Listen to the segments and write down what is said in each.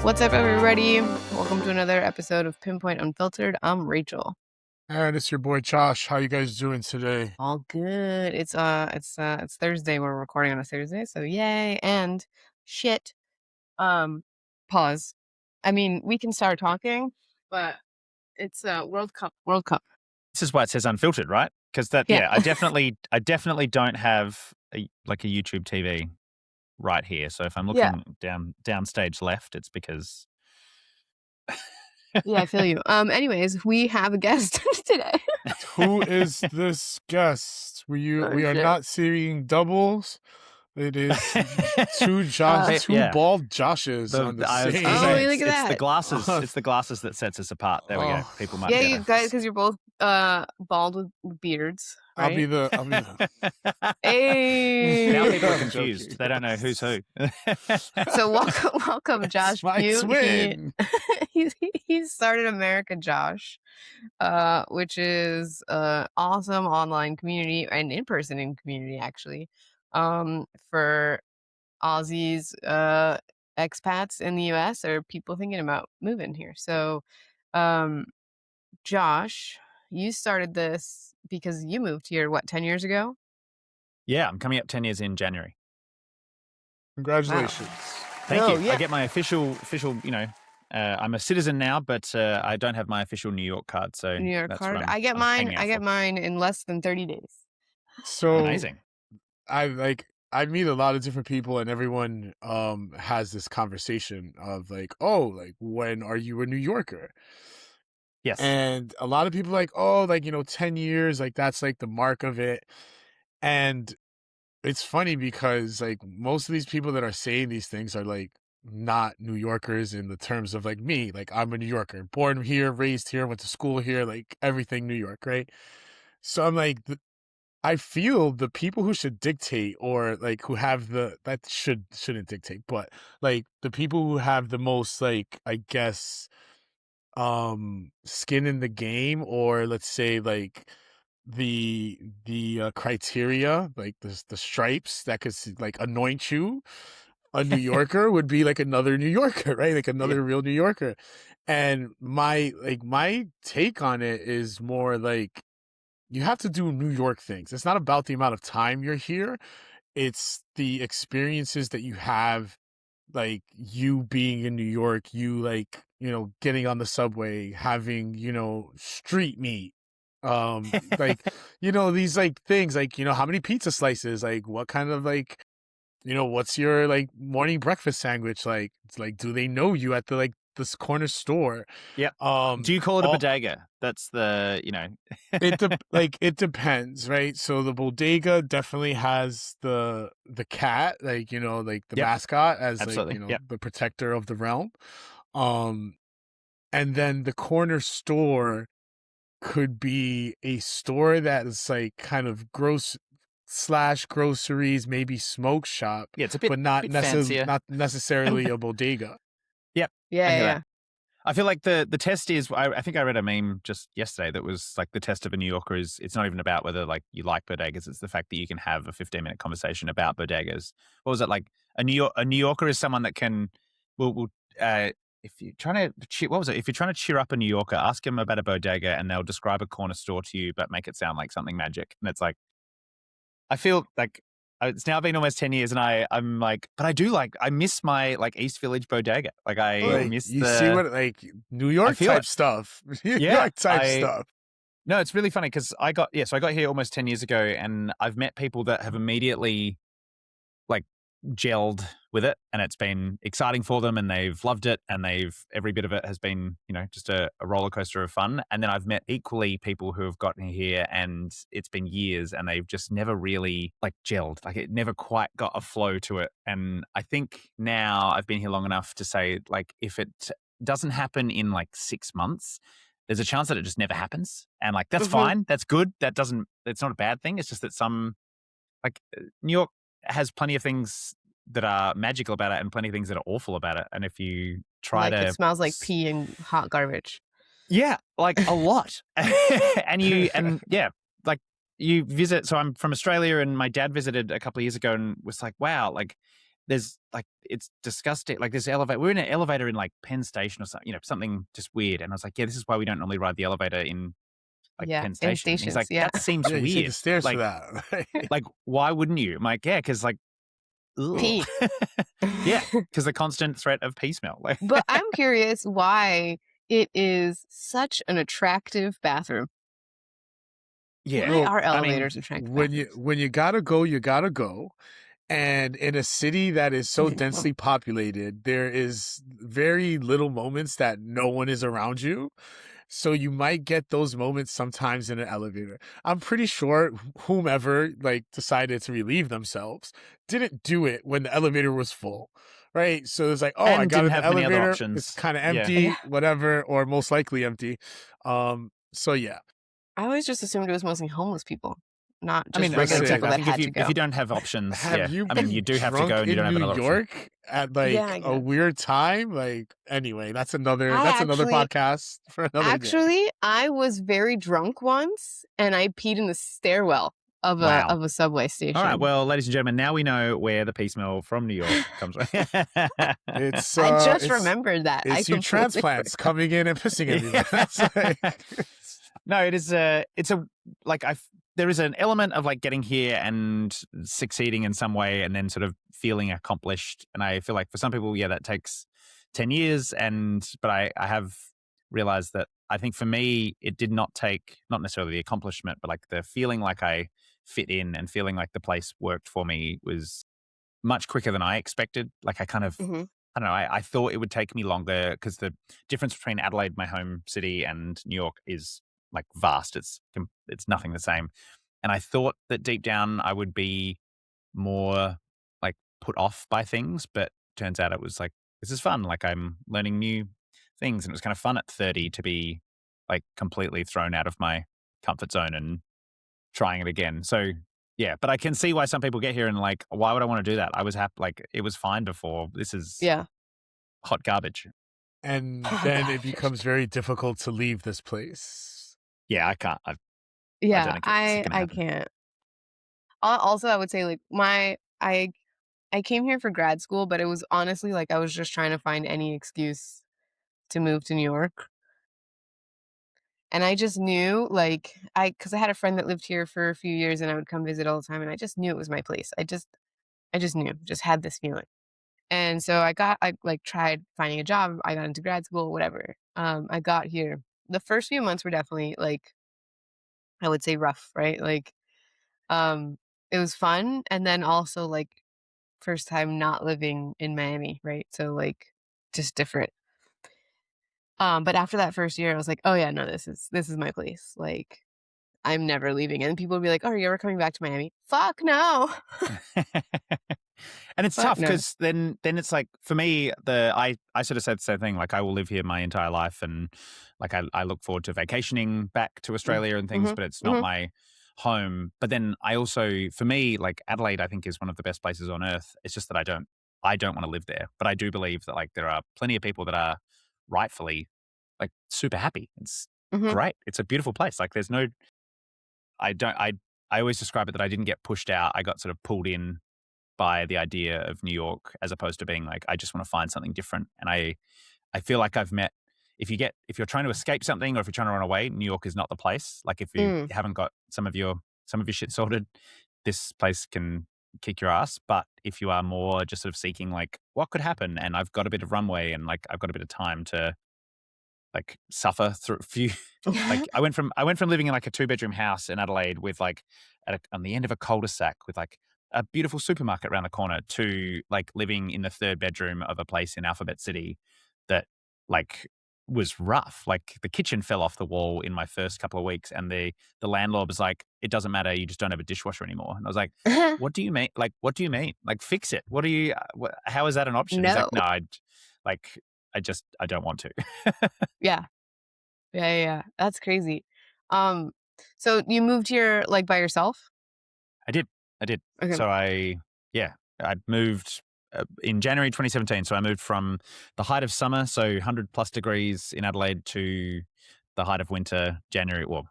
What's up, everybody? Welcome to another episode of Pinpointe Unfiltered. I'm Rachel. And it's your boy Josh. How you guys doing today? All good. It's Thursday. We're recording on a Thursday, so yay! And shit. Pause. I mean, we can start talking, but it's World Cup. World Cup. This is why it says unfiltered, right? Because Yeah. I definitely don't have a YouTube TV right here. So if I'm looking downstage left, it's because Yeah, I feel you. Anyways, we have a guest today. Who is this guest? We are shit. not seeing doubles. It is two bald Joshes on the same. Oh, look at that. It's the glasses. It's the glasses that sets us apart. There we go. People might. Yeah, you guys, because you're both bald with beards. Right? I'll be the. Hey. Now people are confused. They don't know who's who. So welcome, Josh Pugh. He started America Josh, which is an awesome online community and in-person community actually, for Aussies, expats in the US or people thinking about moving here. So, Josh, you started this because you moved here, 10 years ago? Yeah, I'm coming up 10 years in January. Congratulations. Wow. Thank you. Yeah. I get my official, I'm a citizen now, but I don't have my official New York card. So New York card. I get mine in less than 30 days. So amazing. I meet a lot of different people, and everyone has this conversation of when are you a New Yorker? Yes. And a lot of people 10 years, that's the mark of it. And it's funny because most of these people that are saying these things are not New Yorkers in the terms of me. I'm a New Yorker, born here, raised here, went to school here, everything New York, right? So I'm I feel the people who should dictate, or who have shouldn't dictate, but the people who have the most I guess skin in the game, or let's say the criteria, the stripes that could anoint you a New Yorker would be another New Yorker, right? Another real New Yorker. And my take on it is more you have to do New York things. It's not about the amount of time you're here. It's the experiences that you have, you being in New York, you getting on the subway, having, street meat, these things, how many pizza slices, what kind of what's your morning breakfast sandwich it's do they know you at the this corner store? Yeah. Do you call it a bodega? That's the it depends, right? So the bodega definitely has the cat, the mascot as the protector of the realm. And then the corner store could be a store that is kind of groceries, maybe smoke shop. Yeah, it's a bit, but not necessarily a bodega. Yep. Yeah. I feel like the test is, I think I read a meme just yesterday that was the test of a New Yorker is, it's not even about whether you like bodegas. It's the fact that you can have a 15-minute conversation about bodegas. What was it a New Yorker is someone that will if you're trying to cheer up a New Yorker, ask them about a bodega and they'll describe a corner store to you, but make it sound like something magic. And it's I feel it's now been almost 10 years and I'm but I miss my East Village bodega. Miss you see what New York type stuff. New York type stuff. No, it's really funny because I got here almost 10 years ago and I've met people that have immediately gelled with it and it's been exciting for them and they've loved it and every bit of it has been, just a roller coaster of fun. And then I've met equally people who have gotten here and it's been years and they've just never really gelled. It never quite got a flow to it. And I think now I've been here long enough to say if it doesn't happen in 6 months, there's a chance that it just never happens. And that's fine. That's good. It's not a bad thing. It's just that some New York has plenty of things that are magical about it and plenty of things that are awful about it. And if you try it smells like pee and hot garbage. Yeah, a lot. You visit. So I'm from Australia and my dad visited a couple of years ago and was wow, there's like, it's disgusting. Like this elevator, we're in an elevator in like Penn Station or something, something just weird. And I was like, yeah, this is why we don't normally ride the elevator in like Yeah, Penn in Station. And he's stations. like, Yeah. that seems Yeah, you take the weird. stairs for Like, that. like why wouldn't you? I'm like, yeah, because like, ugh. Pee. Yeah, because the constant threat of pee smell. Like, But I'm curious why it is such an attractive bathroom. yeah. Why Well, are I mean, elevators attractive when you bathrooms? when you gotta go, you gotta go. And in a city that is so densely populated, there is very little moments that no one is around you. So you might get those moments sometimes in an elevator. I'm pretty sure whomever like decided to relieve themselves didn't do it when the elevator was full. Right. So it's like, oh, I and got didn't in the have many other elevator, it's options. kind of Yeah. empty, whatever, or most likely empty. So yeah. I always just assumed it was mostly homeless people, not I just mean, regular listen, people exactly. I that think had to go. if you don't have options, Have yeah. you I mean, been you do have to drunk go and you in don't have New another option. York at like Yeah, I a guess. weird time? Like anyway, that's another I podcast for another day. Actually, I was very drunk once, and I peed in the stairwell of Wow. a subway station. All right, well, ladies and gentlemen, now we know where the pee smell from New York comes from. It's I just it's remembered that. I it's you completely transplants coming in and pissing everywhere. That's like, No, it's a like there is an element of like getting here and succeeding in some way and then sort of feeling accomplished. And I feel like for some people, yeah, that takes 10 years. But I have realized that I think for me, it did not take, not necessarily the accomplishment, but like the feeling like I fit in and feeling like the place worked for me was much quicker than I expected. Like I kind of, Mhm. I don't know, I thought it would take me longer because the difference between Adelaide, my home city, and New York is like vast. It's nothing the same. And I thought that deep down I would be more like put off by things, but turns out it was like, this is fun. Like I'm learning new things. And it was kind of fun at 30 to be like completely thrown out of my comfort zone and trying it again. So yeah, but I can see why some people get here and like, why would I want to do that? I was happy, like it was fine before. This is Yeah. hot garbage. and Oh, then it gosh. becomes very difficult to leave this place. Yeah, I can't. I Yeah, don't think it's gonna I happen. can't. Also, I would say like I came here for grad school, but it was honestly like I was just trying to find any excuse to move to New York. And I just knew like because I had a friend that lived here for a few years and I would come visit all the time and I just knew it was my place. I just knew, just had this feeling. And so I like tried finding a job. I got into grad school, whatever. I got here. The first few months were definitely like I would say rough, right? Like it was fun and then also like first time not living in Miami, right? So like just different. But after that first year I was like, "Oh yeah, no, this is my place." Like I'm never leaving. And people would be like, "Oh, are you ever coming back to Miami?" Fuck no. And it's Fuck tough no. because then it's like for me, I sort of said the same thing. Like I will live here my entire life, and like I look forward to vacationing back to Australia and things, Mhm. but it's not my home. But then I also, for me, like Adelaide, I think is one of the best places on earth. It's just that I don't want to live there, but I do believe that like there are plenty of people that are rightfully like super happy. It's Mhm. great. It's a beautiful place. Like there's no, I don't, I always describe it that I didn't get pushed out. I got sort of pulled in by the idea of New York as opposed to being like, I just want to find something different. And I feel like I've met, if you're trying to escape something or if you're trying to run away, New York is not the place. Like if you Mm. haven't got some of your shit sorted, this place can kick your ass. But if you are more just sort of seeking like what could happen and I've got a bit of runway and like I've got a bit of time to like suffer through a few like I went from living in like a 2-bedroom house in Adelaide with like on the end of a cul-de-sac with like a beautiful supermarket around the corner to like living in the 3rd bedroom of a place in Alphabet City that like was rough. Like the kitchen fell off the wall in my first couple of weeks and the landlord was like, it doesn't matter, you just don't have a dishwasher anymore. And I was like, what do you mean? Like, what do you mean? Like fix it. What do you, how is that an option? He's No. like, no, I don't want to. Yeah. Yeah. That's crazy. So you moved here like by yourself? I did. Okay. So I moved in January 2017. So I moved from the height of summer, so 100 plus degrees in Adelaide, to the height of winter, January, well,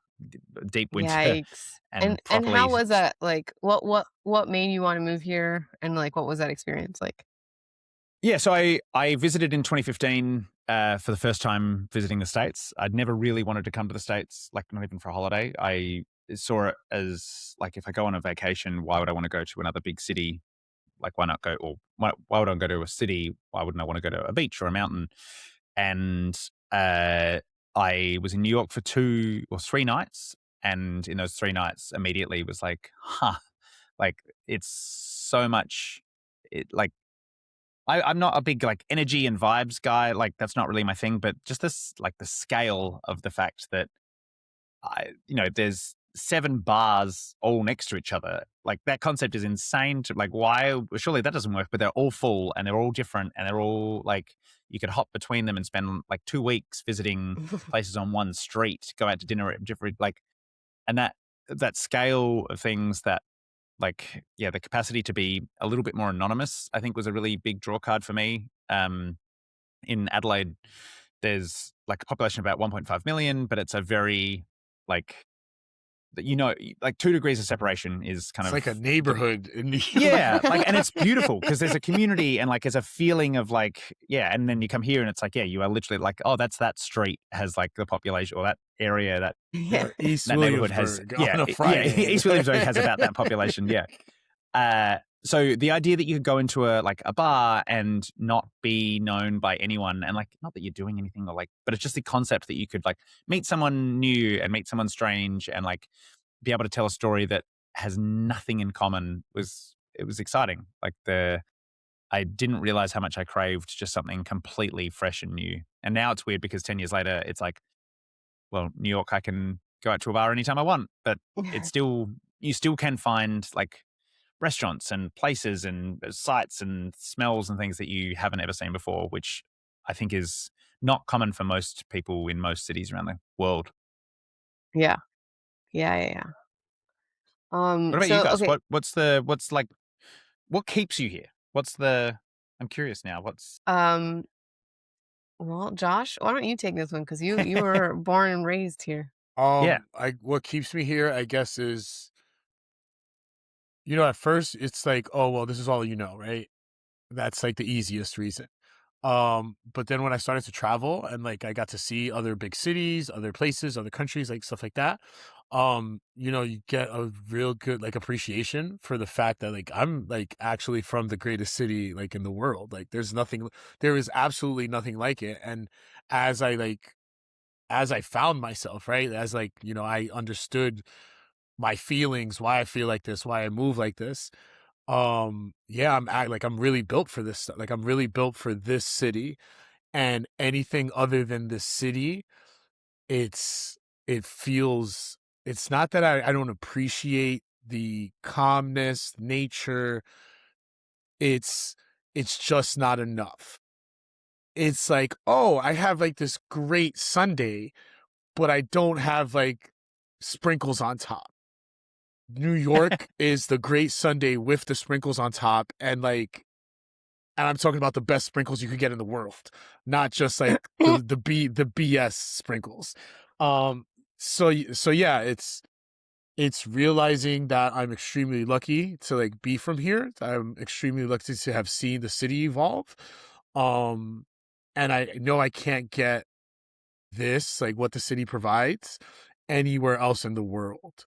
deep winter, Yikes. and And how properly. was that? Like what made you want to move here and like what was that experience like? Yeah, so I visited in 2015 for the first time visiting the States. I'd never really wanted to come to the States, like not even for a holiday. I saw it as like, if I go on a vacation, why would I want to go to another big city? Like, why not go, or why would I go to a city? Why wouldn't I want to go to a beach or a mountain? And I was in New York for 2 or 3 nights. And in those 3 nights, immediately was like, like it's so much, like, I'm not a big like energy and vibes guy. Like that's not really my thing, but just this, like the scale of the fact that there's 7 bars all next to each other. Like that concept is insane to like, why, surely that doesn't work, but they're all full and they're all different and they're all like, you could hop between them and spend like 2 weeks visiting places on one street, go out to dinner at different, like, and that scale of things that, like, yeah, the capacity to be a little bit more anonymous, I think was a really big draw card for me. In Adelaide, there's like a population of about 1.5 million, but it's a very like, like 2 degrees of separation is kind It's of like a neighborhood in New York. Yeah, like, and it's beautiful because there's a community and like there's a feeling of like, yeah, and then you come here and it's like, yeah, you are literally like, oh, that's that street has like the population, or that area, that Yeah. East that neighborhood has, Williamsburg on a Friday. East Williamsburg has about that population, yeah. So the idea that you could go into a bar and not be known by anyone, and like, not that you're doing anything, or like, but it's just the concept that you could like meet someone new and meet someone strange and like be able to tell a story that has nothing in common was exciting. Like I didn't realize how much I craved just something completely fresh and new. And now it's weird because 10 years later, it's like, well, New York, I can go out to a bar anytime I want, but it's still, you still can find like restaurants and places and sights and smells and things that you haven't ever seen before, which I think is not common for most people in most cities around the world. Yeah. Yeah, yeah, yeah. What about you So guys? okay. What's like, what keeps you here? I'm curious now. Well, Josh, why don't you take this one? Because you were born and raised here. Yeah. What keeps me here, I guess, is, at first it's like, oh well, this is all right? That's like the easiest reason. But then when I started to travel and like I got to see other big cities, other places, other countries, like stuff like that, you get a real good like appreciation for the fact that like I'm like actually from the greatest city like in the world. Like there is absolutely nothing like it. And as I like as I found myself, right, as like, I understood my feelings, why I feel like this, why I move like this. Yeah, I'm really built for this. Like I'm really built for this city, and anything other than this city, it's it feels it's not that I don't appreciate the calmness, nature. It's it's just not enough. It's like, oh, I have like this great Sunday, but I don't have like sprinkles on top. New York is the great Sunday with the sprinkles on top, and I'm talking about the best sprinkles you could get in the world, not just like the BS sprinkles. So yeah, it's realizing that I'm extremely lucky to like be from here. I'm extremely lucky to have seen the city evolve. Um, and I know I can't get this, like what the city provides, anywhere else in the world.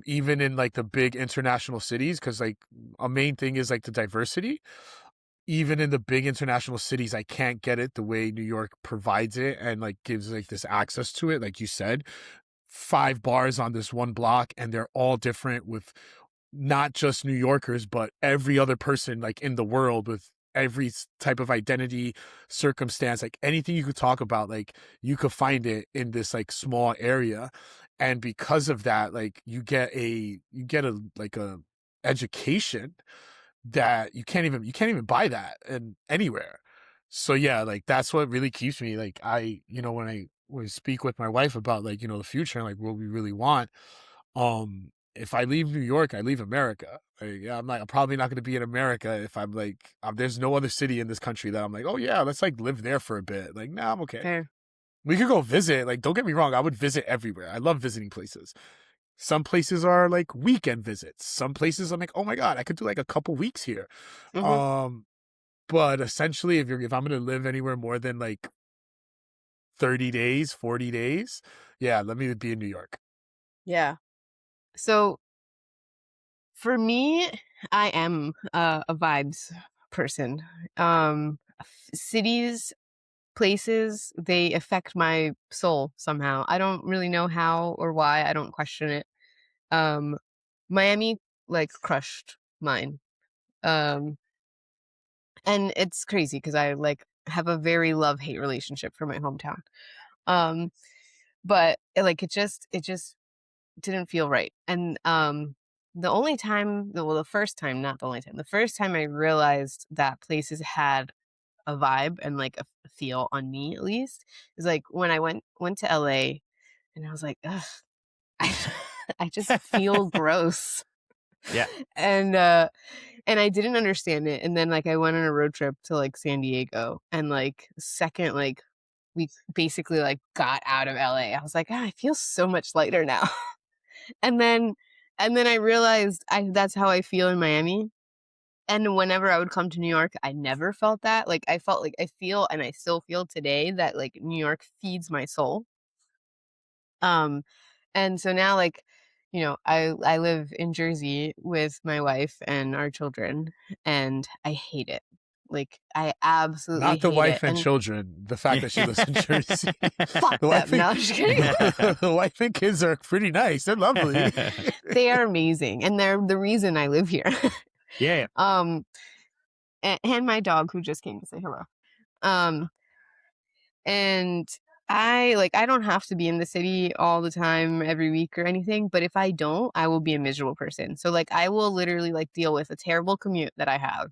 Even in like the big international cities, because like a main thing is like the diversity. Even in the big international cities, I can't get it the way New York provides it and like gives like this access to it. Like you said, 5 bars on this one block, and they're all different with not just New Yorkers, but every other person like in the world with every type of identity, circumstance, like anything you could talk about, like you could find it in this like small area. And because of that, like you get a like a education that you can't even buy that and anywhere. So yeah, like that's what really keeps me like when I speak with my wife about like, the future and like what we really want. If I leave New York, I leave America. Like, yeah, I'm probably not going to be in America if I'm like, there's no other city in this country that I'm like, oh yeah, let's like live there for a bit. Like, nah, I'm okay. Fair. We could go visit. Like, don't get me wrong, I would visit everywhere. I love visiting places. Some places are like weekend visits. Some places I'm like, oh my God, I could do like a couple weeks here. Mhm. Um, But essentially, if I'm gonna live anywhere more than like 30 days, 40 days, yeah, let me be in New York. Yeah. So for me, I am a vibes person. Cities, places, they affect my soul somehow. I don't really know how or why. I don't question it. Miami like crushed mine. And it's crazy because I like have a very love-hate relationship for my hometown. Um, but it just didn't feel right. And the only time, well, the first time, not the only time, the first time I realized that places had a vibe and like a feel on me at least is like when I went to LA and I was like, ugh, I, I just feel gross. Yeah. And I didn't understand it. And then like I went on a road trip to like San Diego and like second like we basically like got out of LA. I was like, I feel so much lighter now. and then and then I realized that's how I feel in Miami. And whenever I would come to New York, I never felt that. Like I felt like I feel and I still feel today that like New York feeds my soul. Um and so now like I live in Jersey with my wife and our children and I hate it. Like I absolutely Not the hate it. wife and And children. The fact that she lives in Jersey. fuck The wife them. No, I'm just kidding. the wife and kids are pretty nice. They're lovely. They are amazing and they're the reason I live here. Yeah. And my dog who just came to say hello. Um And I don't have to be in the city all the time every week or anything, but if I don't, I will be a miserable person. So like I will literally like deal with a terrible commute that I have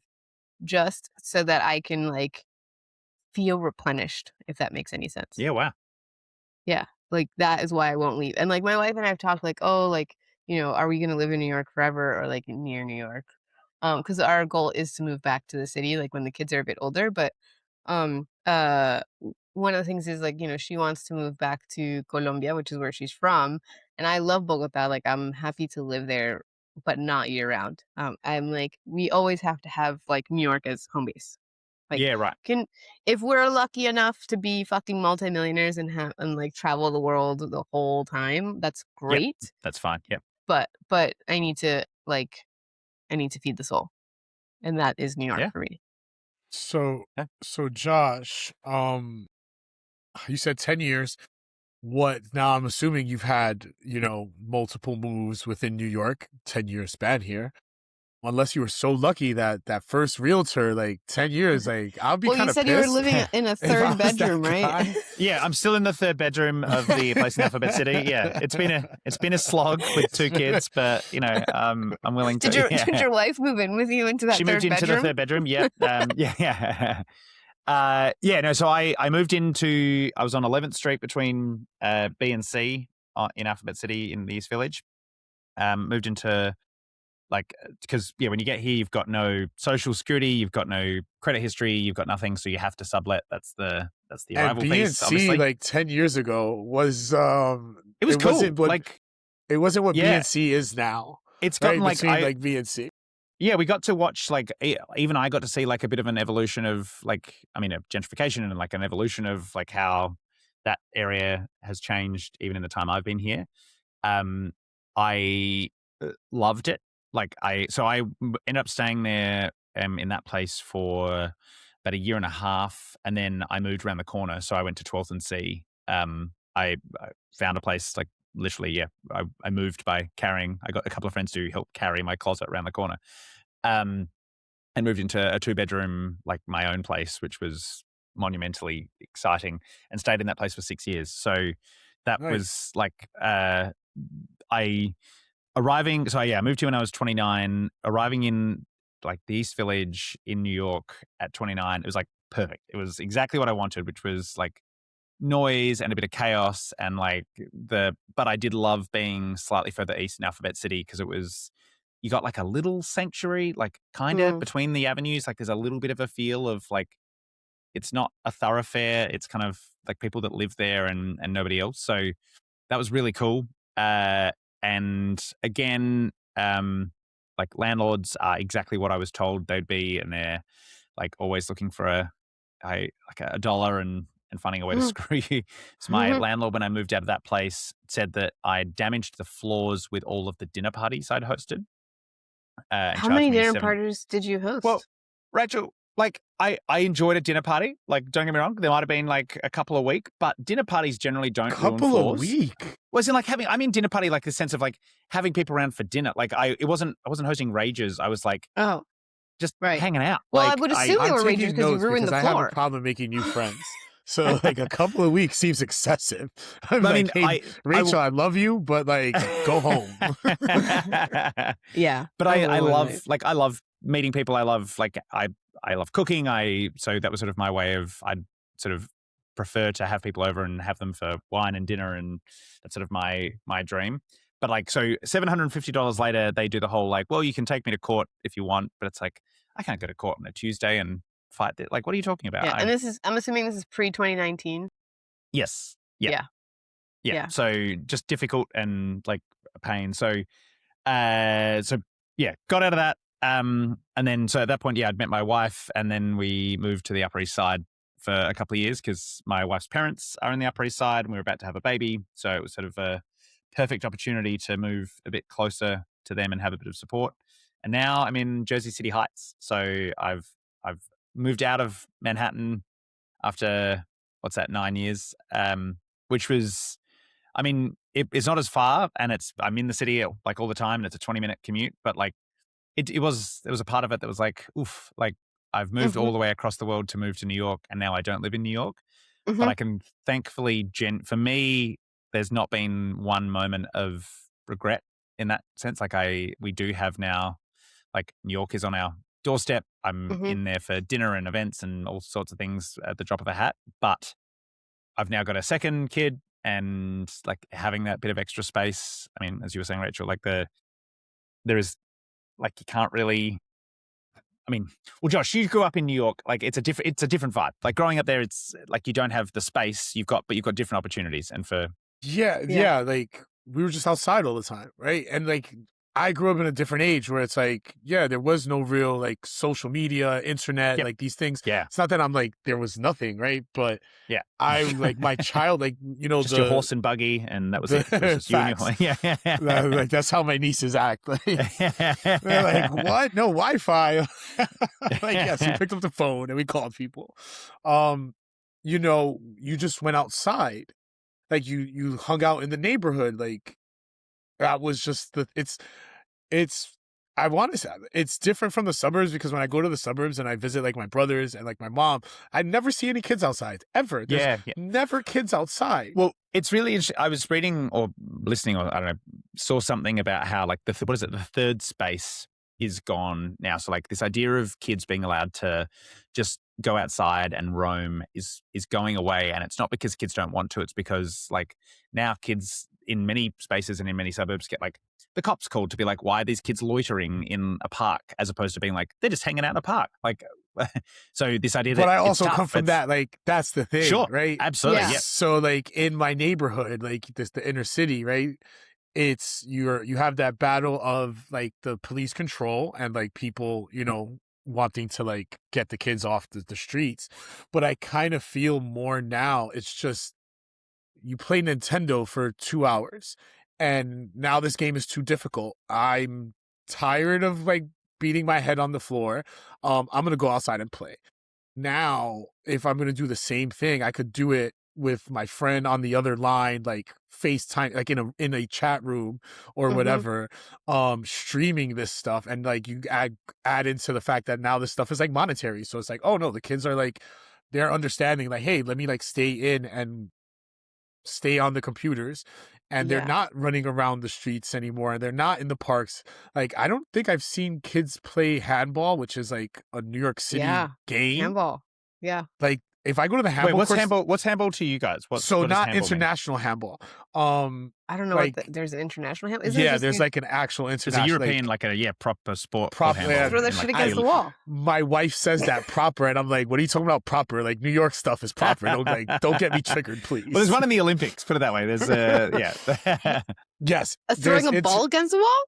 just so that I can like feel replenished, if that makes any sense. Yeah. Wow. Yeah. Like that is why I won't leave. And like my wife and I have talked like, oh, like, are we gonna live in New York forever or like near New York? Because our goal is to move back to the city, like when the kids are a bit older. But one of the things is like, she wants to move back to Colombia, which is where she's from. And I love Bogota. Like I'm happy to live there, but not year round. I'm like, we always have to have like New York as home base. Like Yeah. Right. if we're lucky enough to be fucking multimillionaires and have and like travel the world the whole time, that's Yep. great. That's fine. Yep. But I need to feed the soul. And that is New York Yeah. for me. So Yeah. so Josh, you said 10 years. What now? I'm assuming you've had, multiple moves within New York, 10 year span here. Unless you were so lucky that first realtor, like 10 years, like I'll be Well, kind you of said you were pissed living in a if I third was that bedroom, right? guy. Yeah, I'm still in the third bedroom of the place in Alphabet City. Yeah, it's been a slog with two kids, but I'm willing to. Did your wife move in with you into that She moved third into the bedroom? third bedroom. Yep. Yeah. No. So I moved into. I was on 11th Street between B and C in Alphabet City in the East Village. Moved into because when you get here, you've got no social security, you've got no credit history, you've got nothing, so you have to sublet. That's the And arrival B and piece, C obviously. like 10 years ago was It was cool. it wasn't what B Yeah. and C is now. It's Right gotten between B and C. Yeah, we got to watch even I got to see like a bit of an evolution of a gentrification and like an evolution of like how that area has changed even in the time I've been here. I loved it. I ended up staying there in that place for about a year and a half, and then I moved around the corner. So I went to 12th and C. I found a place like literally, yeah. I moved by carrying. I got a couple of friends to help carry my closet around the corner, and moved into a 2-bedroom, like my own place, which was monumentally exciting, and stayed in that place for 6 years. So that Nice. was like I arriving. So yeah, I moved here when I was 29. Arriving in like the East Village in New York at 29, it was like perfect. It was exactly what I wanted, which was like noise and a bit of chaos and but I did love being slightly further east in Alphabet City because you got like a little sanctuary, like kind of between the avenues. Like there's a little bit of a feel of like, it's not a thoroughfare. It's kind of like people that live there and nobody else. So that was really cool. And again, like landlords are exactly what I was told they'd be, and they're like always looking for a dollar and finding a way to screw you. So my landlord, when I moved out of that place, said that I damaged the floors with all of the dinner parties I'd hosted. And How many dinner parties did you host? Well, Rachel, like I enjoyed a dinner party. Like, don't get me wrong, there might have been like a couple a week, but dinner parties generally don't ruin floors. Couple a week? Well, it's in like I mean dinner party like the sense of like having people around for dinner. Like I wasn't hosting rages. I was like, just hanging out. Well, like, I would assume they were rages because you ruined the floor. I have a problem making new friends. So like a couple of weeks seems excessive. I'm like, hey, Rachel, I love you, but like go home. Yeah. But I love meeting people. I love cooking. So that was sort of my way of, I'd sort of prefer to have people over and have them for wine and dinner, and that's sort of my dream. But like, so $750 later, they do the whole like, well, you can take me to court if you want, but it's like, I can't go to court on a Tuesday and fight it. Like, what are you talking about? Yeah, and I'm assuming this is pre-2019. Yes. Yeah. So just difficult and like a pain. So yeah, got out of that. And then, so at that point, I'd met my wife, and then we moved to the Upper East Side for a couple of years because my wife's parents are in the Upper East Side and we were about to have a baby. So it was sort of a perfect opportunity to move a bit closer to them and have a bit of support. And now I'm in Jersey City Heights. So I've moved out of Manhattan after 9 years, which was, I mean, it's not as far, and I'm in the city like all the time, and it's a 20-minute commute, but like there was a part of it that was like, oof, like I've moved all the way across the world to move to New York, and now I don't live in New York. But I can thankfully, for me, there's not been one moment of regret in that sense. Like we do have now, like New York is on our doorstep. I'm in there for dinner and events and all sorts of things at the drop of a hat. But I've now got a second kid, and like having that bit of extra space. I mean, as you were saying, Rachel, like there is like, you can't really. I mean, well, Josh, you grew up in New York. Like it's a different vibe. Like growing up there, it's like you don't have the space but you've got different opportunities. And for yeah, like we were just outside all the time, right? And like I grew up in a different age where it's like, there was no real like social media, internet, like these things. Yeah. It's not that I'm like, there was nothing, right? But I like my child, like, just your horse and buggy, and that was it. It was just like that's how my nieces act. Like, they're like, what? No Wi-Fi. Like, yes, we picked up the phone and we called people. You just went outside. Like you hung out in the neighborhood. Like that was just I want to say it's different from the suburbs, because when I go to the suburbs and I visit like my brothers and like my mom, I never see any kids outside ever. There's never kids outside. Well, it's really interesting. I was reading or listening, or I don't know, saw something about how like the third space is gone now. So like this idea of kids being allowed to just go outside and roam is going away. And it's not because kids don't want to. It's because like now kids in many spaces and in many suburbs get like the cops called to be like, why are these kids loitering in a park, as opposed to being like, they're just hanging out in a park. Like, so this idea that But I also come from that, like, that's the thing, right? Absolutely. Yeah. So like in my neighborhood, like the inner city, right? It's you have that battle of like the police control and like people, wanting to like get the kids off the streets. But I kind of feel more now, it's just, you play Nintendo for 2 hours and now this game is too difficult. I'm tired of like beating my head on the floor. I'm going to go outside and play. Now, if I'm going to do the same thing, I could do it with my friend on the other line, like FaceTime, like in a chat room or whatever, streaming this stuff. And like you add into the fact that now this stuff is like monetary. So it's like, oh no, the kids are like, they're understanding like, hey, let me like stay in and stay on the computers, and they're not running around the streets anymore, and they're not in the parks. Like I don't think I've seen kids play handball, which is like a New York City game. Handball. Yeah. Like if I go to the handball what's handball to you guys? What not international handball. I don't know, like, there's an international handball. There's like an actual international. There's a European, like a proper sport. Proper. Throw that shit against the wall. My wife says that proper, and I'm like, what are you talking about proper? Like New York stuff is proper. Don't get me triggered, please. Well, there's one in the Olympics. Put it that way. There's Yes. Throwing a ball against the wall?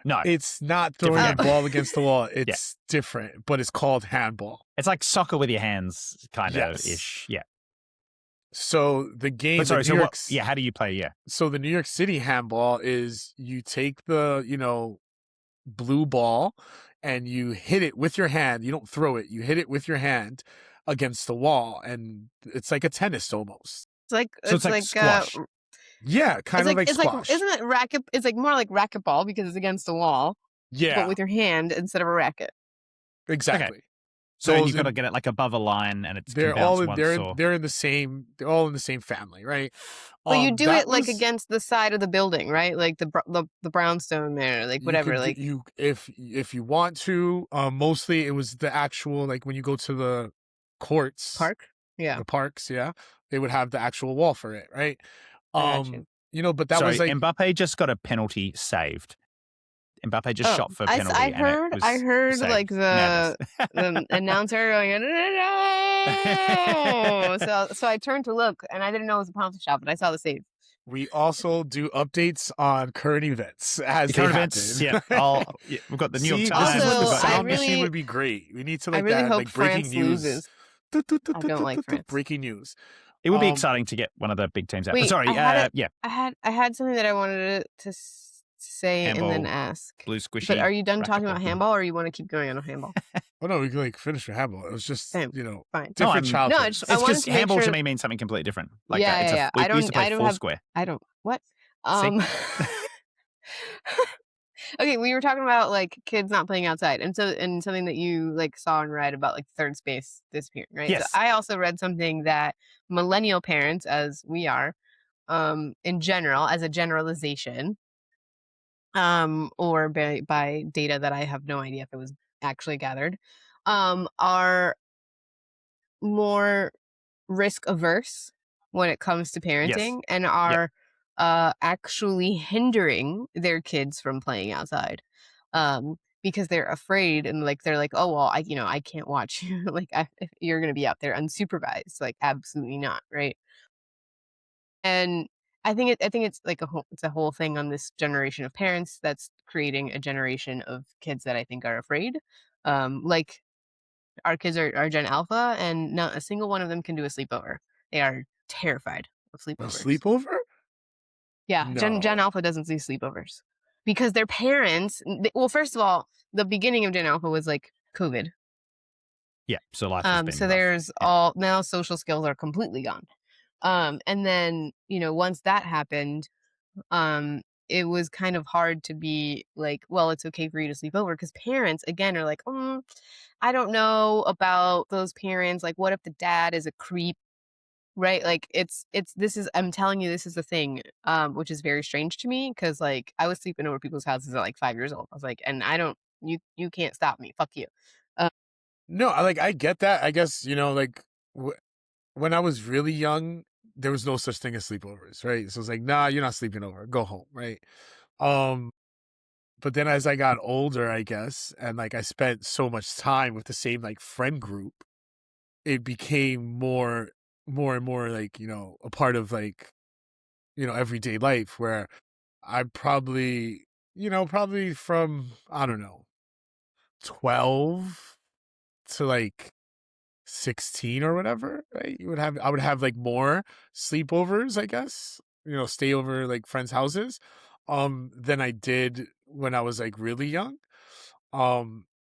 No, It's not throwing a Different ball against the wall. It's different, but it's called handball. it's like soccer with your hands, kind of Yes. ish. Yeah. So the game, But sorry, the New York, how do you play? Yeah. so the New York City handball is you take the, blue ball and you hit it with your hand. You don't throw it. You hit it with your hand against the wall, and it's like a tennis almost. It's like squash. Yeah, kind of like squash. Isn't it racket? It's like more like racquetball because it's against the wall. Yeah, but with your hand instead of a racket. Exactly. Okay. So you've got to get it like above a line, and it's they're all they're in the same family, right? But you do it like against the side of the building, right? Like the brownstone there, like whatever. If you want to, mostly it was the actual, like when you go to the courts, the parks, they would have the actual wall for it, right? But that Sorry, was like Mbappe just got a penalty saved. Mbappe just shot for a penalty. I heard like the announcer going, no! So I turned to look, and I didn't know it was a penalty shot, but I saw the save. We also do updates on current events as current events. Yeah, we've got the New York Times. Sound machine would be great. We need to I really hope like breaking France news. Loses. I don't like France. Breaking news. It would be exciting to get one of the big teams out. Wait, sorry, I had something that I wanted to say handball, and then ask. Blue squishy. But are you done talking about handball, or you want to keep going on handball? Oh no, we can like finish with handball. It was just fine. Different childhood. No, it's just handball to me means something completely different. Like we used to play Foursquare. I don't what. Okay, we were talking about like kids not playing outside, and something that you like saw and read about like third space disappearing, right? Yes. So I also read something that millennial parents, as we are, in general, as a generalization, or by data that I have no idea if it was actually gathered, are more risk averse when it comes to parenting, and are actually hindering their kids from playing outside, because they're afraid, and like they're like, oh well, I can't watch you like if you're gonna be out there unsupervised, like absolutely not, right? And I think it's like it's a whole thing on this generation of parents that's creating a generation of kids that I think are afraid. Like our kids are Gen Alpha, and not a single one of them can do a sleepover. They are terrified of sleepovers. A sleepover? Yeah, No. Gen Alpha doesn't do sleepovers because their parents. Well, first of all, the beginning of Gen Alpha was like COVID. Yeah, so life has been so rough. there's now social skills are completely gone. And then once that happened, it was kind of hard to be like, well, it's okay for you to sleep over, because parents again are like, I don't know about those parents. Like, what if the dad is a creep? Right? Like I'm telling you, this is the thing, which is very strange to me, because like I was sleeping over people's houses at like 5 years old. I was like, and you can't stop me. Fuck you. No, I get that. I guess, like when I was really young, there was no such thing as sleepovers, right? So it's like, nah, you're not sleeping over. Go home, right? But then as I got older, I guess, and like I spent so much time with the same like friend group, it became more and more like, a part of like, everyday life, where I probably from, I don't know, 12 to like 16 or whatever, right? I would have like more sleepovers, I guess, stay over like friends' houses, than I did when I was like really young. Yeah,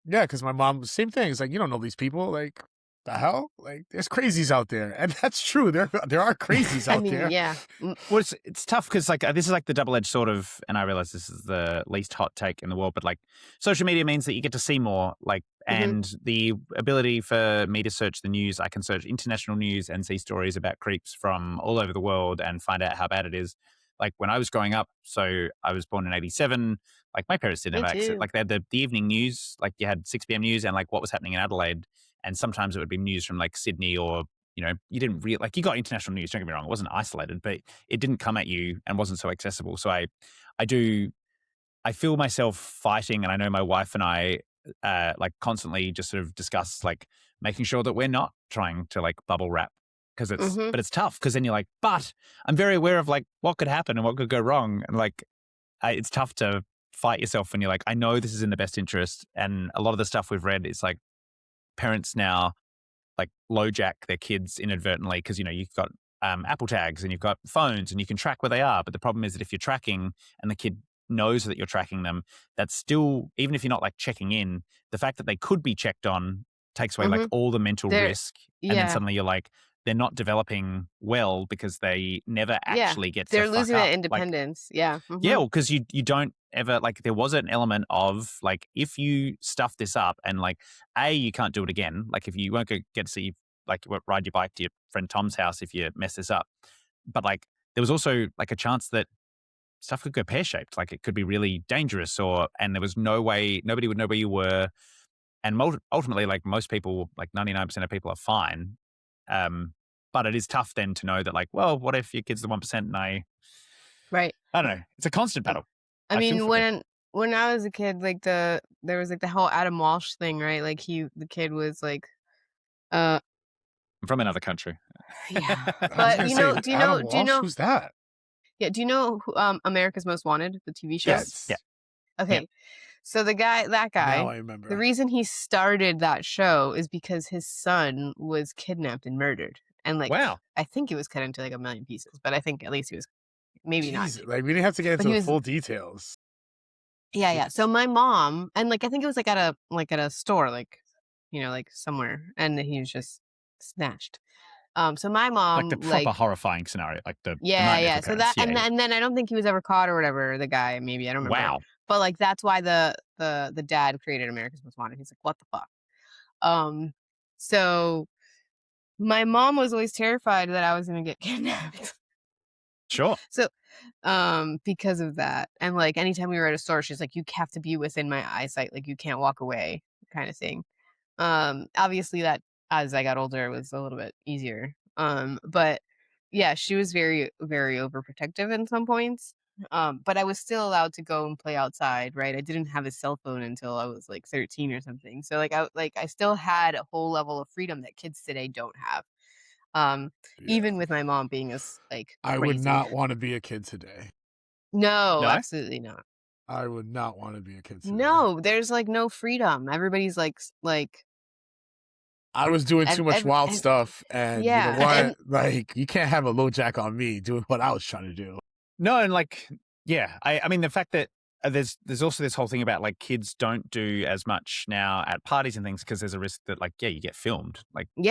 because my mom, same thing. It's like, you don't know these people, like the hell, like there's crazies out there, and that's true. There are crazies out there. Yeah. Well, it's tough because like this is like the double-edged sort of, and I realize this is the least hot take in the world, but like social media means that you get to see more, like, and the ability for me to search the news, I can search international news and see stories about creeps from all over the world and find out how bad it is. Like when I was growing up, so I was born in 1987. Like my parents didn't have access. Like they had the evening news, like you had 6 p.m. news and like what was happening in Adelaide. And sometimes it would be news from like Sydney, or, you didn't really, like you got international news, don't get me wrong, it wasn't isolated, but it didn't come at you and wasn't so accessible. So I feel myself fighting, and I know my wife and I like constantly just sort of discuss like making sure that we're not trying to like bubble wrap, because but it's tough, because then you're like, but I'm very aware of like what could happen and what could go wrong. And like, it's tough to fight yourself when you're like, I know this is in the best interest. And a lot of the stuff we've read is like parents now like LoJack their kids inadvertently because, you've got Apple tags and you've got phones and you can track where they are. But the problem is that if you're tracking and the kid knows that you're tracking them, that's still, even if you're not like checking in, the fact that they could be checked on takes away like all the mental risk. And then suddenly you're like, they're not developing well because they never actually get to they're fuck losing up. that independence. Yeah, well, because you don't ever, like, there was an element of like, if you stuff this up and like, you can't do it again. Like if you won't get to see, like, you won't ride your bike to your friend Tom's house if you mess this up. But like, there was also like a chance that stuff could go pear-shaped. Like it could be really dangerous and there was no way, nobody would know where you were. And ultimately, like most people, like 99% of people are fine. But it is tough then to know that, like, well, what if your kid's the 1% and I don't know. It's a constant battle. I mean, when I was a kid, like there was like the whole Adam Walsh thing, right? Like the kid was like, I'm from another country. Yeah, but do you know who's that? Yeah, do you know who, America's Most Wanted, the TV show? Yes. Yeah. Okay. Yep. So that guy, now I remember. The reason he started that show is because his son was kidnapped and murdered. And like, wow. I think it was cut into like 1 million pieces, but I think at least he was maybe not. Like we didn't have to get into the full details. Yeah. So my mom, and like I think it was like at a store, like, like somewhere, and he was just snatched. So my mom, like the proper horrifying scenario, like the yeah. So that, and then I don't think he was ever caught or whatever. The guy, maybe, I don't remember. Wow. But like that's why the dad created America's Most Wanted. He's like, what the fuck? So my mom was always terrified that I was gonna get kidnapped. Sure. So, because of that, and like anytime we were at a store, she's like, you have to be within my eyesight, like you can't walk away, kind of thing. Obviously that as I got older, it was a little bit easier. But yeah, she was very, very overprotective in some points. But I was still allowed to go and play outside, right? I didn't have a cell phone until I was like 13 or something. So I still had a whole level of freedom that kids today don't have. Even with my mom being like I crazy. would not want to be a kid today. No, absolutely not. I would not want to be a kid today. No, there's like no freedom. Everybody's like I was doing too much wild stuff, and you know what? Like, you can't have a LoJack on me doing what I was trying to do. No, and like, yeah, I mean, the fact that there's also this whole thing about like kids don't do as much now at parties and things because there's a risk that like, you get filmed. Like, and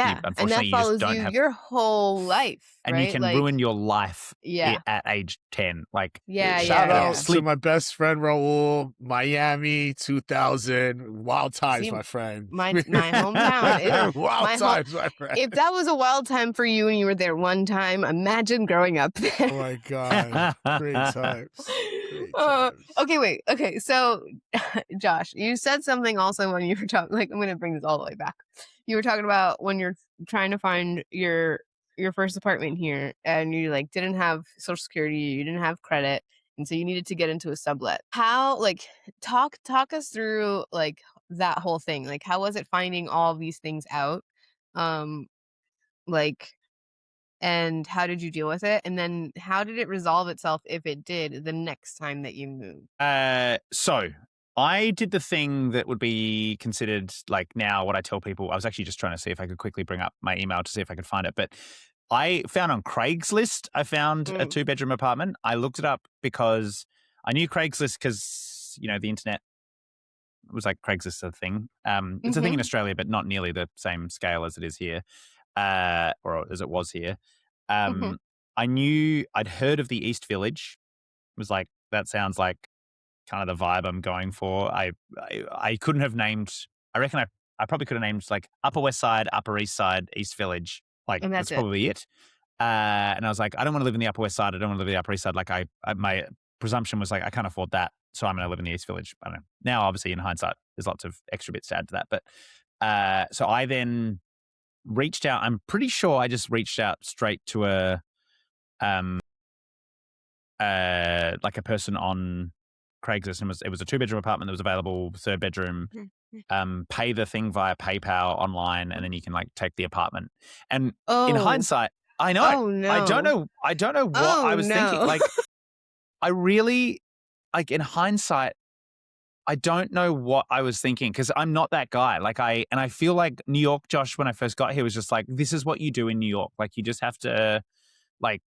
that follows you your whole life, and right? you can ruin your life at age 10. Like, shout out to my best friend Raul, Miami 2000, wild times, my friend. My hometown. Wild times, my friend. If that was a wild time for you and you were there one time, imagine growing up there. Oh my god, great times. Okay. So, Josh, you said something also when you were talking. Like, I'm going to bring this all the way back. You were talking about when you're trying to find your first apartment here, and you like didn't have Social Security, you didn't have credit, and so you needed to get into a sublet. How, like, talk us through like that whole thing. Like, how was it finding all these things out? Like. And how did you deal with it? And then how did it resolve itself, if it did, the next time that you moved? So I did the thing that would be considered like now what I tell people. I was actually just trying to see if I could quickly bring up my email to see if I could find it. But I found on Craigslist, I found a 2-bedroom apartment. I looked it up because I knew Craigslist because, the internet was like Craigslist a thing. It's a thing in Australia, but not nearly the same scale as it is here. Or as it was here. I knew I'd heard of the East Village. It was like, that sounds like kind of the vibe I'm going for. I couldn't have named, I reckon I probably could have named like Upper West Side, Upper East Side, East Village. Like, that's probably it. And I was like, I don't want to live in the Upper West Side. I don't want to live in the Upper East Side. Like my presumption was like, I can't afford that. So I'm going to live in the East Village. I don't know. Now, obviously in hindsight, there's lots of extra bits to add to that. But, so I then reached out. I'm pretty sure I just reached out straight to like a person on Craigslist, and it was a 2-bedroom apartment that was available, 3rd bedroom. Pay the thing via PayPal online, and then you can like take the apartment. And in hindsight, I know I don't know what I was thinking. Like, I really, like, in hindsight, I don't know what I was thinking because I'm not that guy. And I feel like New York, Josh, when I first got here was just like, this is what you do in New York. Like you just have to like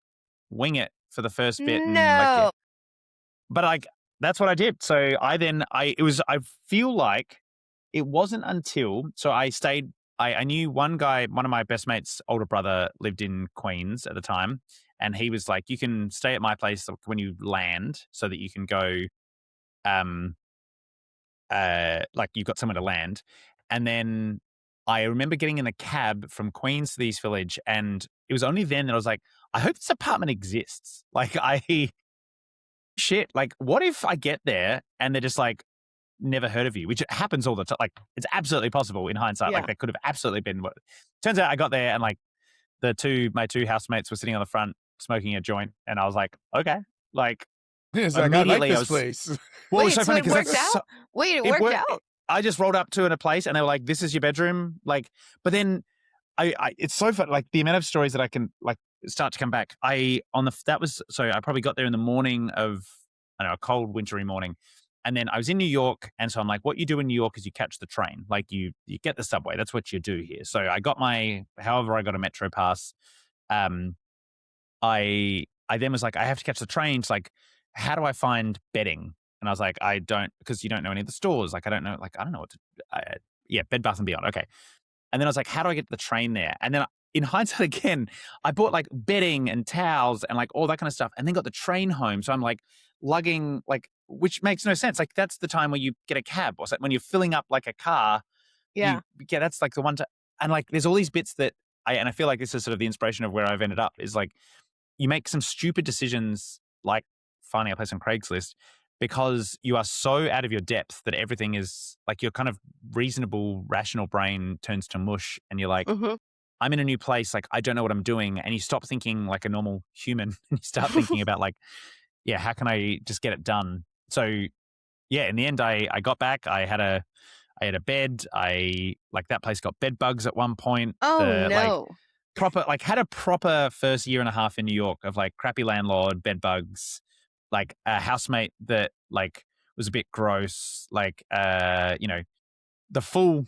wing it for the first bit. And like, yeah. No. But like, that's what I did. So I feel like it wasn't until, so I stayed, I knew one guy, one of my best mates' older brother lived in Queens at the time. And he was like, you can stay at my place when you land so that you can go, like you've got somewhere to land. And then I remember getting in a cab from Queens to the East Village. And it was only then that I was like, I hope this apartment exists. Like shit, like what if I get there and they're just like, never heard of you, which happens all the time. Like it's absolutely possible in hindsight. Yeah. Like that could have absolutely been what. Turns out I got there and like my two housemates were sitting on the front smoking a joint, and I was like, okay, like it's like, I like this place. Well, Wait, it was so funny it worked out? Wait, it worked out? I just rolled up to a place and they were like, this is your bedroom. Like, but then it's so fun. Like the amount of stories that I can like start to come back. I probably got there in the morning of, I don't know, a cold wintry morning. And then I was in New York. And so I'm like, what you do in New York is you catch the train. Like you get the subway. That's what you do here. So I got however I got a metro pass. I then was like, I have to catch the trains. Like, how do I find bedding? And I was like, because you don't know any of the stores. Like, I don't know what to, Bed Bath & Beyond. Okay. And then I was like, how do I get the train there? And then in hindsight again, I bought like bedding and towels and like all that kind of stuff and then got the train home. So I'm like lugging like, which makes no sense. Like that's the time where you get a cab or something. When you're filling up like a car. Yeah. That's like the one and like, there's all these bits that I feel like this is sort of the inspiration of where I've ended up is like, you make some stupid decisions like finding a place on Craigslist because you are so out of your depth that everything is like your kind of reasonable, rational brain turns to mush and you're like, I'm in a new place. Like, I don't know what I'm doing. And you stop thinking like a normal human and you start thinking about like, yeah, how can I just get it done? So yeah, in the end, I got back. I had a bed. Like that place got bed bugs at one point. Oh, no. Had a proper first year and a half in New York of like crappy landlord, bed bugs, like a housemate that like was a bit gross, like ran the full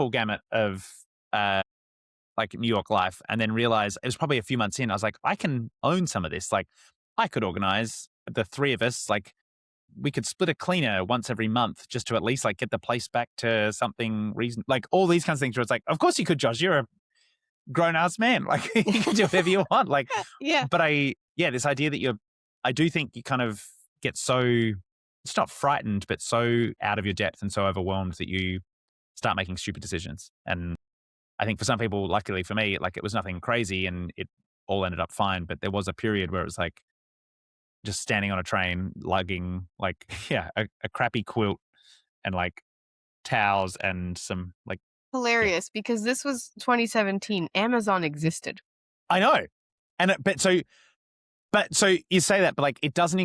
gamut of like New York life, and then realized it was probably a few months in. I was like, I can own some of this. Like I could organize the three of us, like we could split a cleaner once every month just to at least like get the place back to something reason, like all these kinds of things where it's like, of course you could, Josh, you're a grown ass man. Like you can do whatever you want. Like, yeah. But this idea that I do think you kind of get so, it's not frightened, but so out of your depth and so overwhelmed that you start making stupid decisions. And I think for some people, luckily for me, like it was nothing crazy and it all ended up fine. But there was a period where it was like just standing on a train, lugging like, a crappy quilt and like towels and some like. Hilarious because this was 2017. Amazon existed. I know. And, but so you say that, but like it doesn't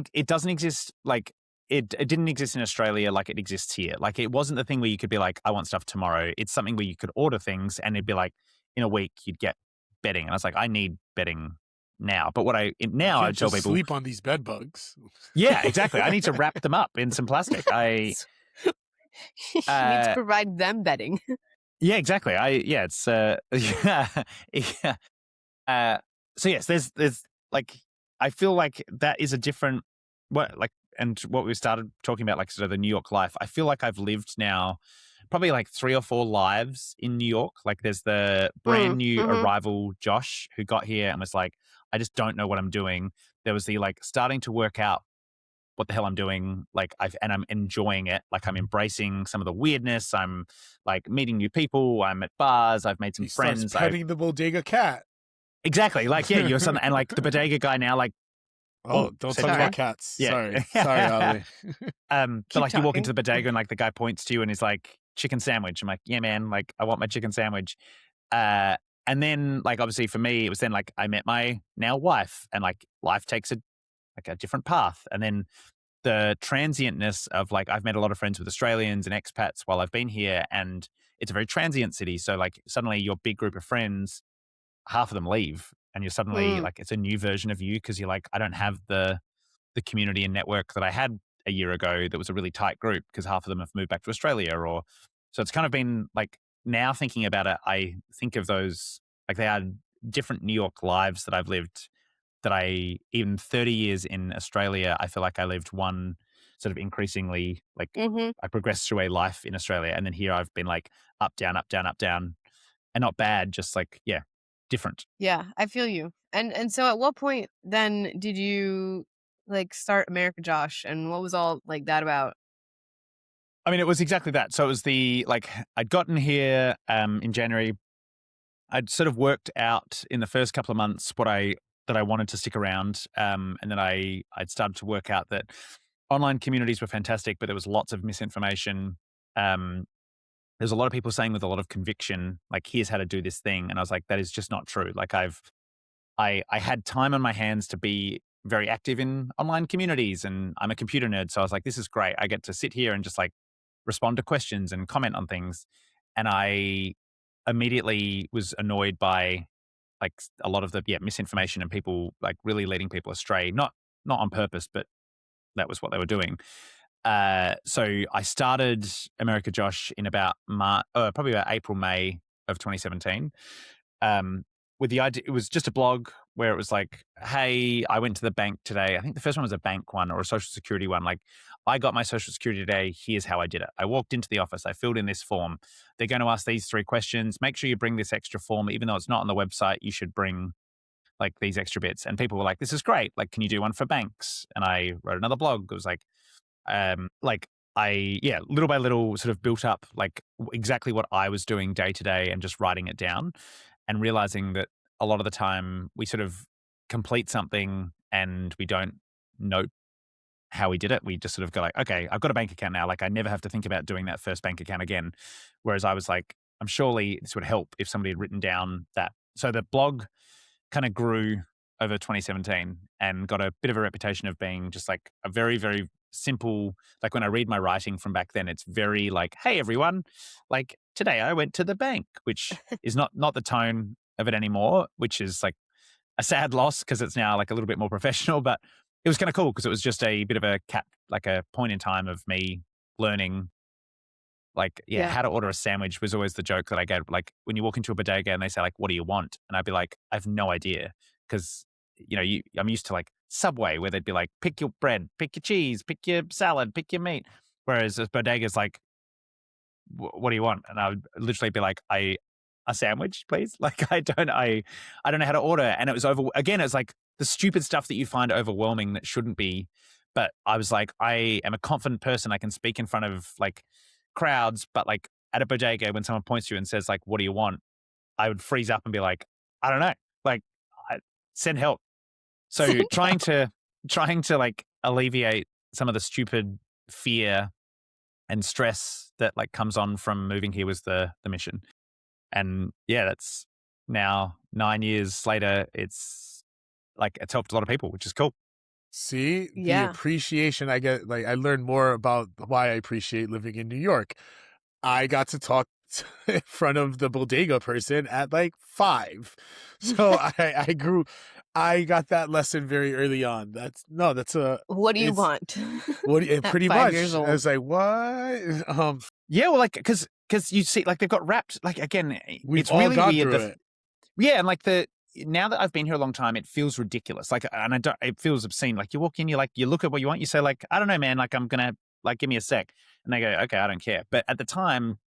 exist. Like it didn't exist in Australia like it exists here. Like it wasn't the thing where you could be like, I want stuff tomorrow. It's something where you could order things and it'd be like in a week you'd get bedding. And I was like, I need bedding now. But I tell people sleep on these bed bugs. Yeah, exactly. I need to wrap them up in some plastic. You need to provide them bedding. Yeah, exactly. It's so yes, there's like I feel like that is a different and what we started talking about, like sort of the New York life. I feel like I've lived now probably like 3 or 4 lives in New York. Like there's the brand new arrival Josh who got here and was like, I just don't know what I'm doing. There was the like starting to work out what the hell I'm doing. Like I'm enjoying it. Like I'm embracing some of the weirdness. I'm like meeting new people. I'm at bars. I've made some friends. Petting the bodega cat. Exactly. Like, yeah, you're something. And like the bodega guy now, like, don't talk about cats. Yeah. Sorry, Ali. But like you walk into the bodega and like the guy points to you and he's like, chicken sandwich. I'm like, yeah, man, like I want my chicken sandwich. And then like, obviously for me, it was then like, I met my now wife and like life takes a different path. And then the transientness of like, I've met a lot of friends with Australians and expats while I've been here, and it's a very transient city. So like suddenly your big group of friends, half of them leave and you're suddenly like, it's a new version of you. Cause you're like, I don't have the community and network that I had a year ago that was a really tight group because half of them have moved back to Australia, or so it's kind of been like, now thinking about it, I think of those, like, they are different New York lives that I've lived, that I, even 30 years in Australia, I feel like I lived one sort of increasingly, like, I progressed through a life in Australia. And then here I've been like up, down, up, down, up, down, and not bad, just like, yeah, different. Yeah, I feel you. And so at what point then did you like start America Josh, and what was all like that about? I mean, it was exactly that. So it was I'd gotten here in January. I'd sort of worked out in the first couple of months that I wanted to stick around. And then I'd started to work out that online communities were fantastic, but there was lots of misinformation. There's a lot of people saying with a lot of conviction, like, here's how to do this thing. And I was like, that is just not true. Like, I had time on my hands to be very active in online communities, and I'm a computer nerd. So I was like, this is great. I get to sit here and just like respond to questions and comment on things. And I immediately was annoyed by like a lot of the misinformation and people like really leading people astray, not on purpose, but that was what they were doing. So I started America Josh in about probably about April, May of 2017. With the idea, it was just a blog where it was like, hey, I went to the bank today. I think the first one was a bank one or a social security one. Like, I got my social security today. Here's how I did it. I walked into the office. I filled in this form. They're going to ask these 3 questions. Make sure you bring this extra form. Even though it's not on the website, you should bring like these extra bits. And people were like, this is great. Like, can you do one for banks? And I wrote another blog. It was like little by little sort of built up like exactly what I was doing day to day and just writing it down, and realizing that a lot of the time we sort of complete something and we don't note how we did it. We just sort of go like, okay, I've got a bank account now. Like, I never have to think about doing that first bank account again. Whereas I was like, I'm surely this would help if somebody had written down that. So the blog kind of grew over 2017 and got a bit of a reputation of being just like a very, very simple, like when I read my writing from back then, it's very like, hey everyone, like today I went to the bank, which is not the tone of it anymore, which is like a sad loss because it's now like a little bit more professional. But it was kind of cool because it was just a bit of a like a point in time of me learning, like, how to order a sandwich was always the joke that I gave. Like, when you walk into a bodega and they say like, what do you want? And I'd be like, I have no idea. Because, I'm used to like Subway where they'd be like, pick your bread, pick your cheese, pick your salad, pick your meat. Whereas this bodega's like, what do you want? And I would literally be like, a sandwich, please. Like, I don't know how to order. And it was again, it's like the stupid stuff that you find overwhelming that shouldn't be. But I was like, I am a confident person. I can speak in front of like crowds, but like at a bodega, when someone points to you and says like, what do you want? I would freeze up and be like, I don't know. Like, send help. So trying to like alleviate some of the stupid fear and stress that like comes on from moving here was the mission. And that's now 9 years later. It's like, it's helped a lot of people, which is cool. See, the appreciation I get, like, I learned more about why I appreciate living in New York. I got to talk in front of the bodega person at like 5. So I got that lesson very early on. What do you want? Pretty 5 much. years old. I was like, what? Yeah, well, like, because you see, like, they've got wrapped, like, again, We've it's all really gone weird. through it. Yeah, and like now that I've been here a long time, it feels ridiculous. Like, and it feels obscene. Like, you walk in, you look at what you want, you say like, I don't know, man, like, I'm gonna, like, give me a sec. And they go, okay, I don't care. But at the time,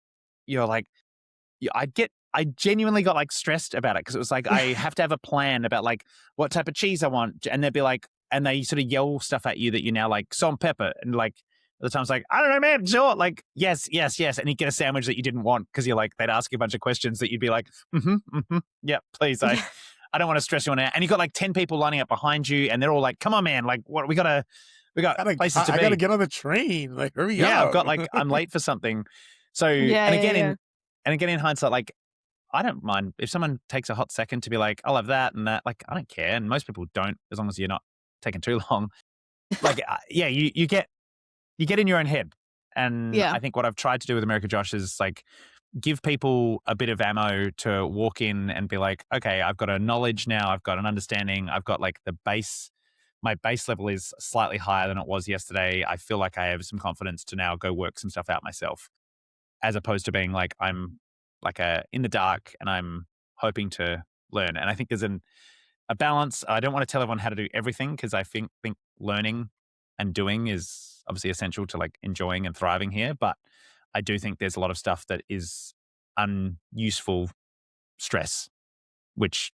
you're like, I genuinely got like stressed about it because it was like, I have to have a plan about like what type of cheese I want. And they'd be like, and they sort of yell stuff at you that you're now like salt and pepper. And like, at the time's like, I don't know, man, sure. Like, yes. And you get a sandwich that you didn't want because you're like, they'd ask you a bunch of questions that you'd be like, yeah, please. I don't want to stress you on it. And you got like 10 people lining up behind you and they're all like, come on, man. Like, what we got places to be. I gotta get on the train. Like, hurry up. Yeah, I've got like, I'm late for something. So, and again, in hindsight, like, I don't mind if someone takes a hot second to be like, I'll have that and that. Like, I don't care. And most people don't, as long as you're not taking too long. Like, you get in your own head. And I think what I've tried to do with America Josh is like give people a bit of ammo to walk in and be like, okay, I've got a knowledge now. I've got an understanding. I've got like the base my base level is slightly higher than it was yesterday. I feel like I have some confidence to now go work some stuff out myself, as opposed to being like I'm like in the dark and I'm hoping to learn. And I think there's a balance. I don't want to tell everyone how to do everything because I think learning and doing is obviously essential to like enjoying and thriving here. But I do think there's a lot of stuff that is unuseful stress, which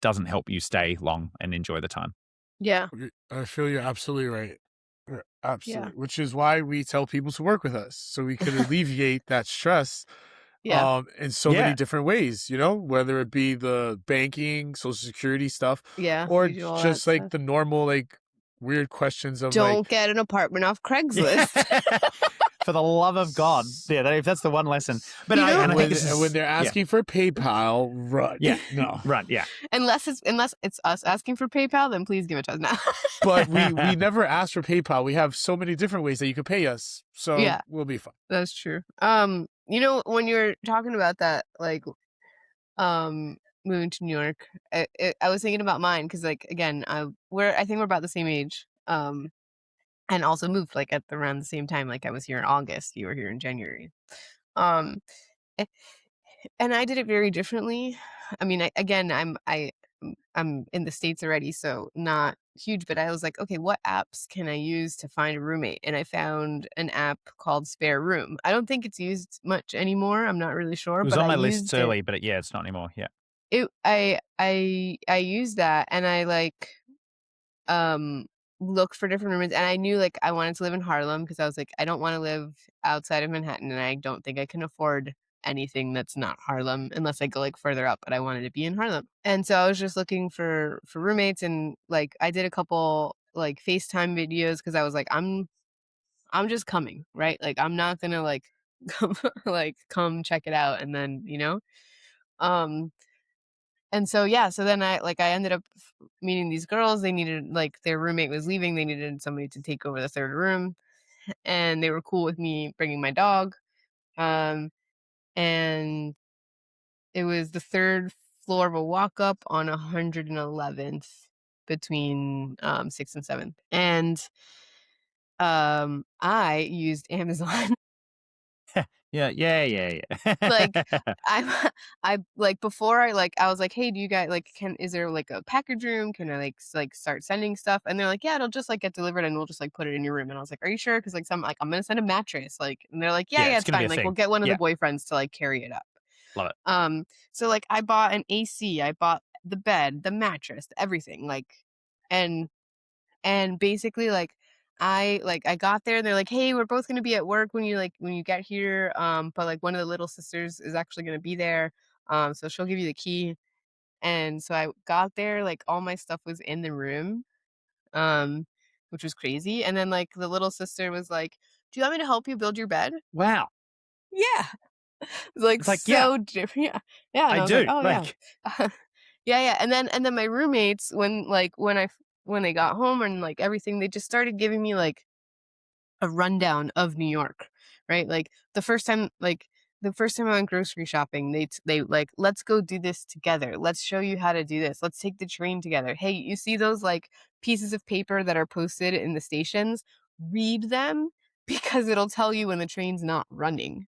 doesn't help you stay long and enjoy the time. Yeah. I feel you're absolutely right. Absolutely. Yeah. Which is why we tell people to work with us, so we could alleviate that stress Yeah. in so many different ways, whether it be the banking, social security stuff, Yeah. or We do all that just like stuff. the normal, like weird questions of Don't get an apartment off Craigslist. For the love of God. Yeah, that's the one lesson. But when they're asking for PayPal, run. Yeah. No. Run, yeah. Unless it's us asking for PayPal, then please give it to us now. But we never ask for PayPal. We have so many different ways that you could pay us. So Yeah. we'll be fine. That's true. When you were talking about that, like, moving to New York, I was thinking about mine because, like, again, I think we're about the same age. And also moved like at around the same time. Like I was here in August, you were here in January. Um, a- and I did it very differently. I mean, I'm in the States already, so not huge, but I was like, okay, what apps can I use to find a roommate? And I found an app called Spare Room. I don't think it's used much anymore. I'm not really sure. It was but on my I list used early, but it's not anymore. Yeah. I used that, and I like looked for different roommates, and I knew like I wanted to live in Harlem because I was like, I don't want to live outside of Manhattan, and I don't think I can afford anything that's not Harlem unless I go like further up, but I wanted to be in Harlem. And so I was just looking for roommates, and like I did a couple like FaceTime videos because I was like, I'm just coming, right? Like I'm not gonna like come check it out and then um and so so then I ended up meeting these girls. They needed like their roommate was leaving. They needed somebody to take over the third room, and they were cool with me bringing my dog. Um, and it was the third floor of a walk up on 111th between 6th and 7th. And I used Amazon. Yeah. Like I like before I was like, hey, do you guys like is there like a package room? Can I like start sending stuff? And they're like, yeah, it'll just like get delivered and we'll just like put it in your room. And I was like, are you sure? Because like I'm gonna send a mattress. Like, and they're like, yeah, it's it's fine. Like we'll get one of the boyfriends to like carry it up. Love it. So like I bought an AC, I bought the bed, the mattress, everything, like, and basically like I got there and they're like, hey, we're both gonna be at work when you get here. But like one of the little sisters is actually gonna be there. So she'll give you the key. And so I got there, like all my stuff was in the room. Which was crazy. And then like the little sister was like, do you want me to help you build your bed? Wow. Yeah. It's like It's like, so different. Yeah. Yeah. And I was do. like, oh yeah. Yeah. And then my roommates, when they got home and like everything, they just started giving me like a rundown of New York, right? Like the first time I went grocery shopping, they like, let's go do this together. Let's show you how to do this. Let's take the train together. Hey, you see those like pieces of paper that are posted in the stations? Read them because it'll tell you when the train's not running.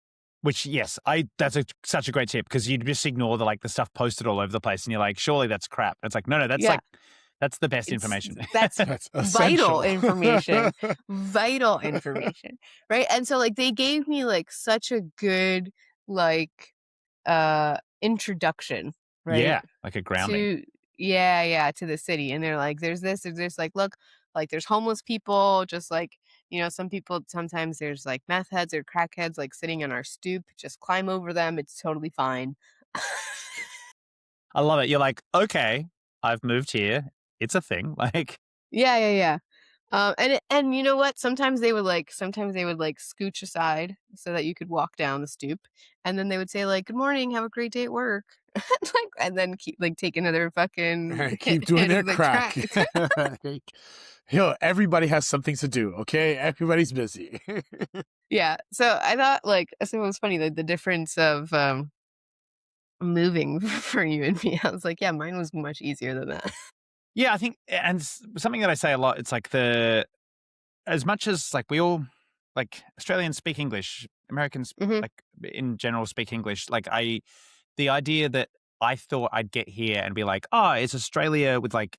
Which, yes, that's such a great tip because you just ignore the stuff posted all over the place and you're like, surely that's crap. It's like, no, that's the best information. That's vital information. Vital essential. information. Right. And so like they gave me like such a good like introduction, right? Yeah, like a grounding. To the city. And they're like, there's like, look, like there's homeless people, just like, some people, sometimes there's like meth heads or crackheads like sitting on our stoop, just climb over them. It's totally fine. I love it. You're like, okay, I've moved here. It's a thing. Like, Yeah. And you know what? Sometimes they would like scooch aside so that you could walk down the stoop, and then they would say like, "Good morning, have a great day at work," and then keep like take another fucking keep doing their crack. Everybody has something to do. Okay, everybody's busy. Yeah. So I thought it was funny like the difference of moving for you and me. I was like, yeah, mine was much easier than that. Yeah, I think, and something that I say a lot, it's like as much as like we all, like Australians speak English, Americans Mm-hmm. like in general speak English. The idea that I thought I'd get here and be like, oh, it's Australia with like,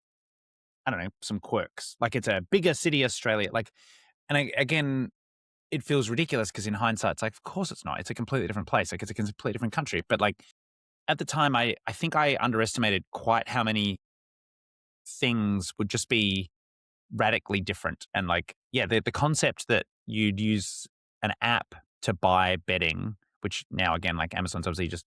I don't know, some quirks. Like it's a bigger city, Australia. Like, and again, it feels ridiculous because in hindsight, it's like, of course it's not. It's a completely different place. Like it's a completely different country. But like at the time, I think I underestimated quite how many things would just be radically different. And like, yeah, the concept that you'd use an app to buy bedding, which now again, like Amazon's obviously just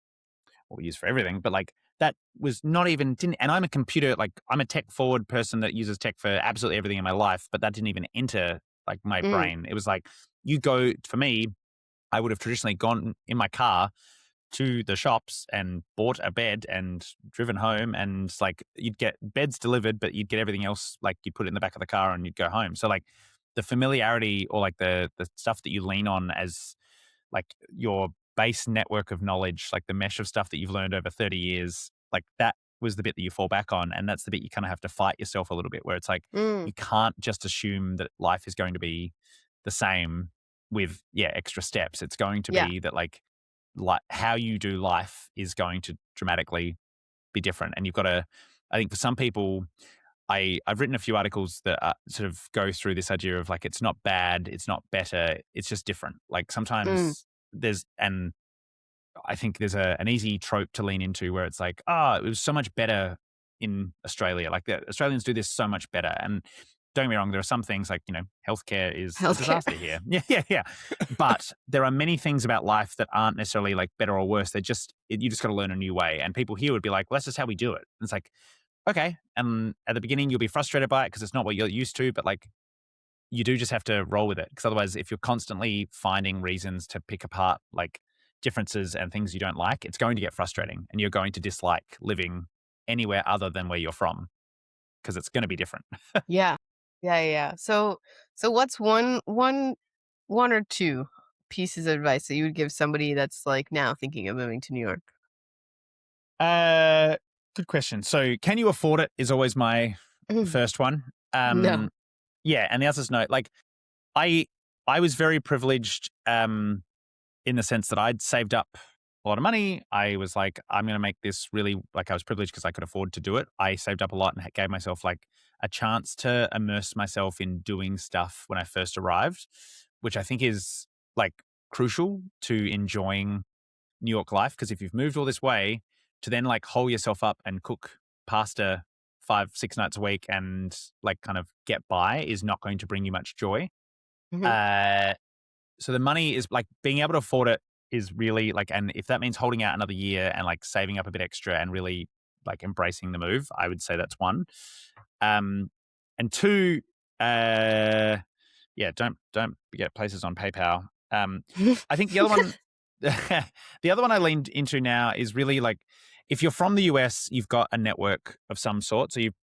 what we use for everything, but like that was not even didn't. And I'm a tech forward person that uses tech for absolutely everything in my life, but that didn't even enter like my Mm. brain. It was like for me, I would have traditionally gone in my car to the shops and bought a bed and driven home, and like you'd get beds delivered, but you'd get everything else, like you'd put it in the back of the car and you'd go home. So like the familiarity or like the stuff that you lean on as like your base network of knowledge, like the mesh of stuff that you've learned over 30 years, like that was the bit that you fall back on. And that's the bit you kind of have to fight yourself a little bit, where it's like Mm. you can't just assume that life is going to be the same with extra steps. It's going to Yeah. be that like how you do life is going to dramatically be different. And you've got to, I think for some people, I've written a few articles that sort of go through this idea of like, it's not bad, it's not better, it's just different. Like Mm. sometimes and I think there's an easy trope to lean into where it's like, it was so much better in Australia. Like the Australians do this so much better. And don't get me wrong, there are some things like, healthcare is a Healthcare. disaster here. Yeah. But there are many things about life that aren't necessarily like better or worse. You just got to learn a new way. And people here would be like, well, that's just how we do it. And it's like, okay. And at the beginning, you'll be frustrated by it because it's not what you're used to. But like, you do just have to roll with it, because otherwise, if you're constantly finding reasons to pick apart like differences and things you don't like, it's going to get frustrating and you're going to dislike living anywhere other than where you're from, because it's going to be different. Yeah. Yeah. So what's one or two pieces of advice that you would give somebody that's like now thinking of moving to New York? Good question. So can you afford it is always my first one. No. Yeah. And the answer's no. Like I was very privileged in the sense that I'd saved up a lot of money. I was like, I'm going to make this really, like I was privileged because I could afford to do it. I saved up a lot and gave myself like a chance to immerse myself in doing stuff when I first arrived, which I think is like crucial to enjoying New York life. Because if you've moved all this way to then like hole yourself up and cook pasta 5-6 nights a week and like kind of get by is not going to bring you much joy. Mhm. So the money is like being able to afford it is really like, and if that means holding out another year and like saving up a bit extra and really like embracing the move, I would say that's one. And two, don't get places on PayPal. I think the other one, the other one I leaned into now is really like, if you're from the US, you've got a network of some sort. So you've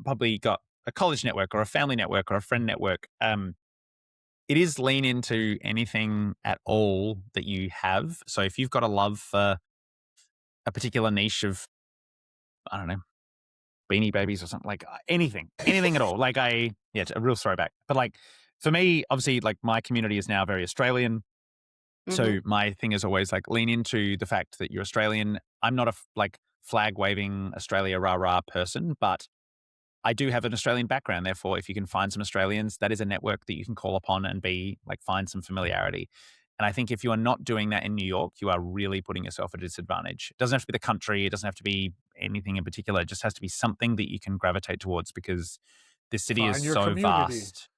probably got a college network or a family network or a friend network. It is lean into anything at all that you have. So if you've got a love for a particular niche of, I don't know, Beanie Babies or something, like anything at all. Like it's a real throwback. But like for me, obviously, like my community is now very Australian. Mhm. So my thing is always like lean into the fact that you're Australian. I'm not a like flag waving Australia rah rah person, but I do have an Australian background. Therefore, if you can find some Australians, that is a network that you can call upon and find some familiarity. And I think if you are not doing that in New York, you are really putting yourself at a disadvantage. It doesn't have to be the country. It doesn't have to be anything in particular. It just has to be something that you can gravitate towards, because this city is Find your so community. vast.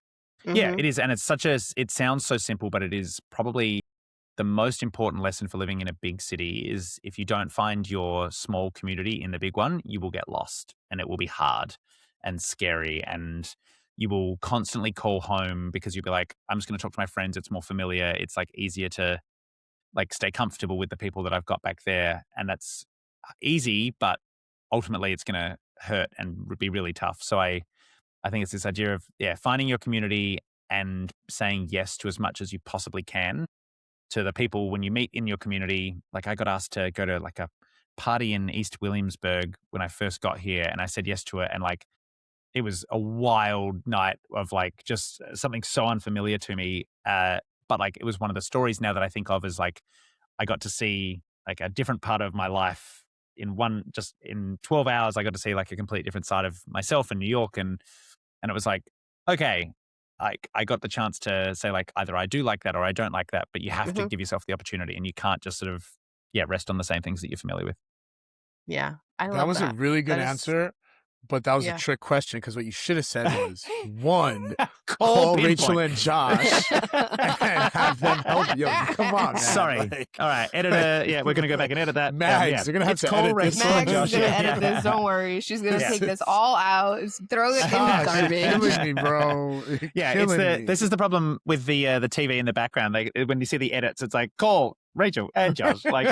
Yeah, Mhm. it is. And it sounds so simple, but it is probably the most important lesson for living in a big city is if you don't find your small community in the big one, you will get lost and it will be hard and scary, and you will constantly call home because you'll be like, I'm just going to talk to my friends. It's more familiar. It's like easier to like stay comfortable with the people that I've got back there. And that's easy, but ultimately it's going to hurt and be really tough. So I think it's this idea of, finding your community and saying yes to as much as you possibly can to the people when you meet in your community. Like I got asked to go to like a party in East Williamsburg when I first got here, and I said yes to it. And like it was a wild night of like just something so unfamiliar to me. But like it was one of the stories now that I think of as like I got to see like a different part of my life just in 12 hours. I got to see like a complete different side of myself in New York, and it was like, okay, I got the chance to say like either I do like that or I don't like that, but you have to give yourself the opportunity, and you can't just sort of rest on the same things that you're familiar with. Yeah, I love That was a really good That is- answer, but that was a Yeah. trick question because what you should have said was, one, Call Rachel Pinpointe. and Josh and have them help you. Come on, man. Sorry. Like, All right, editor. Yeah, we're going to go back and edit that. Mags, you're going to have It's to call edit this Rachel one, and Max is Josh. gonna edit Yeah. this. Don't worry, she's gonna Yeah. take this all out, throw it in the Josh, you're garbage. killing me, bro. You're Yeah, killing me. this is the problem with the TV in the background. Like when you see the edits, it's like call Rachel and Josh. Like,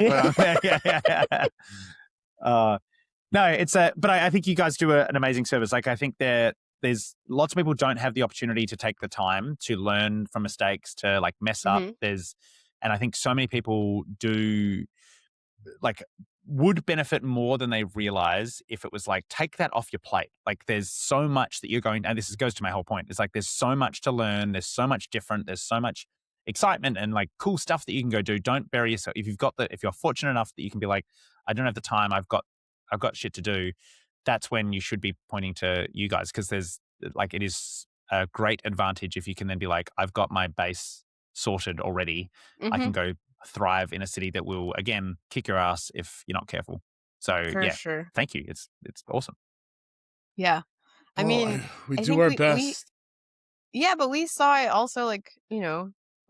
no, it's but I think you guys do an amazing service. Like I think there's lots of people don't have the opportunity to take the time to learn from mistakes, to like mess up. And I think so many people do like would benefit more than they realize if it was like, take that off your plate. Like there's so much that you're going, and goes to my whole point. It's like, there's so much to learn. There's so much different. There's so much excitement and like cool stuff that you can go do. Don't bury yourself. If you're fortunate enough that you can be like, I don't have the time, I've got shit to do. That's when you should be pointing to you guys. Cause there's like, it is a great advantage if you can then be like, I've got my base sorted already. I can go thrive in a city that will again kick your ass if you're not careful. So For sure. thank you. It's awesome. Yeah. I mean, we I do think our we- best. yeah, but we saw it also like,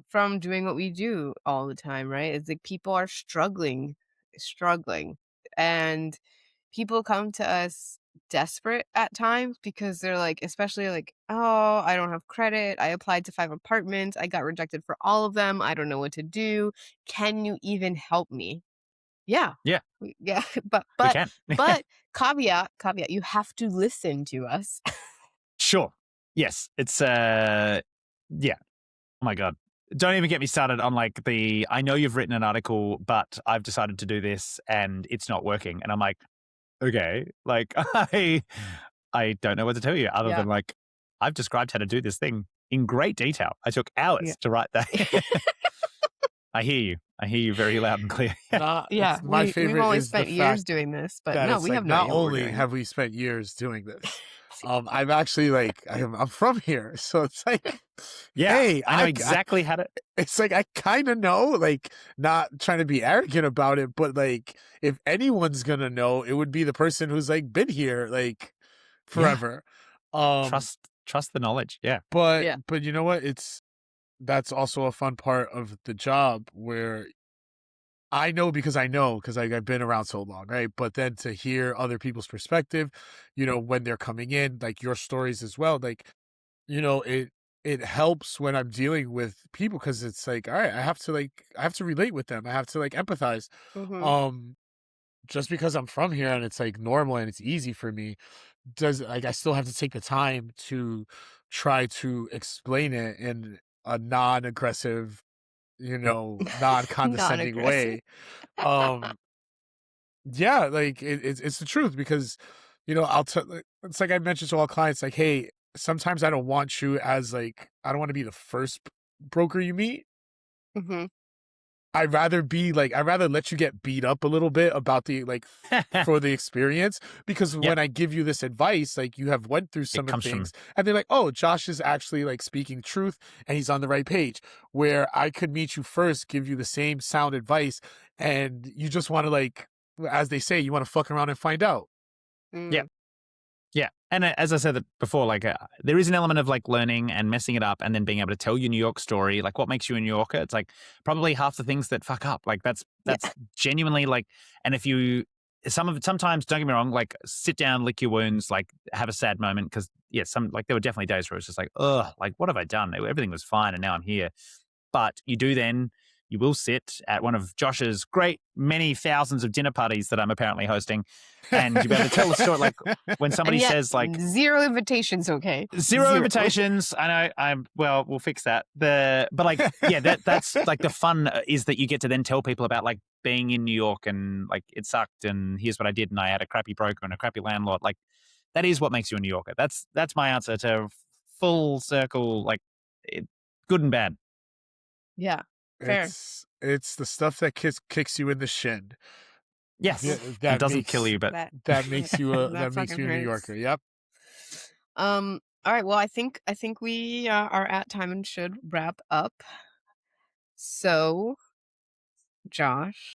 from doing what we do all the time, right? It's like people are struggling. And people come to us desperate at times because they're like, especially like, oh, I don't have credit. I applied to 5 apartments. I got rejected for all of them. I don't know what to do. Can you even help me? Yeah. Yeah. Yeah. But We can. but caveat, you have to listen to us. Sure. Yes. It's yeah. Oh my God. Don't even get me started on like I know you've written an article, but I've decided to do this and it's not working. And I'm like, okay, like I don't know what to tell you other than like, I've described how to do this thing in great detail. I took hours to write that. I hear you very loud and clear. Yeah. My favorite we've only is spent the years fact doing this, but that no, it's we like, have no not idea what we're only doing. have we spent years doing this, I'm actually like, I'm from here. So it's like, hey, I know exactly how to. It's like, I kind of know, like, not trying to be arrogant about it, but like, if anyone's going to know, it would be the person who's like been here like forever. Trust the knowledge. Yeah. But you know what? That's also a fun part of the job where I know because I've been around so long, right? But then to hear other people's perspective, when they're coming in, like your stories as well, like, it helps when I'm dealing with people because it's like, all right, I have to relate with them. I have to like empathize. Just because I'm from here and it's like normal and it's easy for me, I still have to take the time to try to explain it in a non-aggressive, non-condescending way. Yeah, like it's the truth because, it's like I mentioned to all clients, like, hey, sometimes I don't want you as like, I don't want to be the first broker you meet. I'd rather let you get beat up a little bit about the like for the experience, because when I give you this advice, like you have went through some of the things and they're like, oh, Josh is actually like speaking truth and he's on the right page, where I could meet you first, give you the same sound advice, and you just want to, like, as they say, you want to fuck around and find out. Yeah. And as I said before, like there is an element of like learning and messing it up and then being able to tell your New York story. Like what makes you a New Yorker? It's like probably half the things that fuck up. Like that's genuinely like, and if you, sometimes, don't get me wrong, like sit down, lick your wounds, like have a sad moment. Cause there were definitely days where it was just like, ugh, like what have I done? Everything was fine and now I'm here. But you will sit at one of Josh's great many thousands of dinner parties that I'm apparently hosting, and you'll be able to tell the story. Like when somebody says like 0 invitations, okay? Zero invitations. I know. Well, we'll fix that. But like, yeah, that's like the fun is that you get to then tell people about like being in New York and like it sucked and here's what I did and I had a crappy broker and a crappy landlord. Like that is what makes you a New Yorker. That's my answer to full circle, like good and bad. Yeah, fair. It's the stuff that kicks you in the shin. Yes, that it doesn't kill you, but that makes you a that makes you a New hurts. Yorker. Yep. All right. Well, I think we are at time and should wrap up. So, Josh,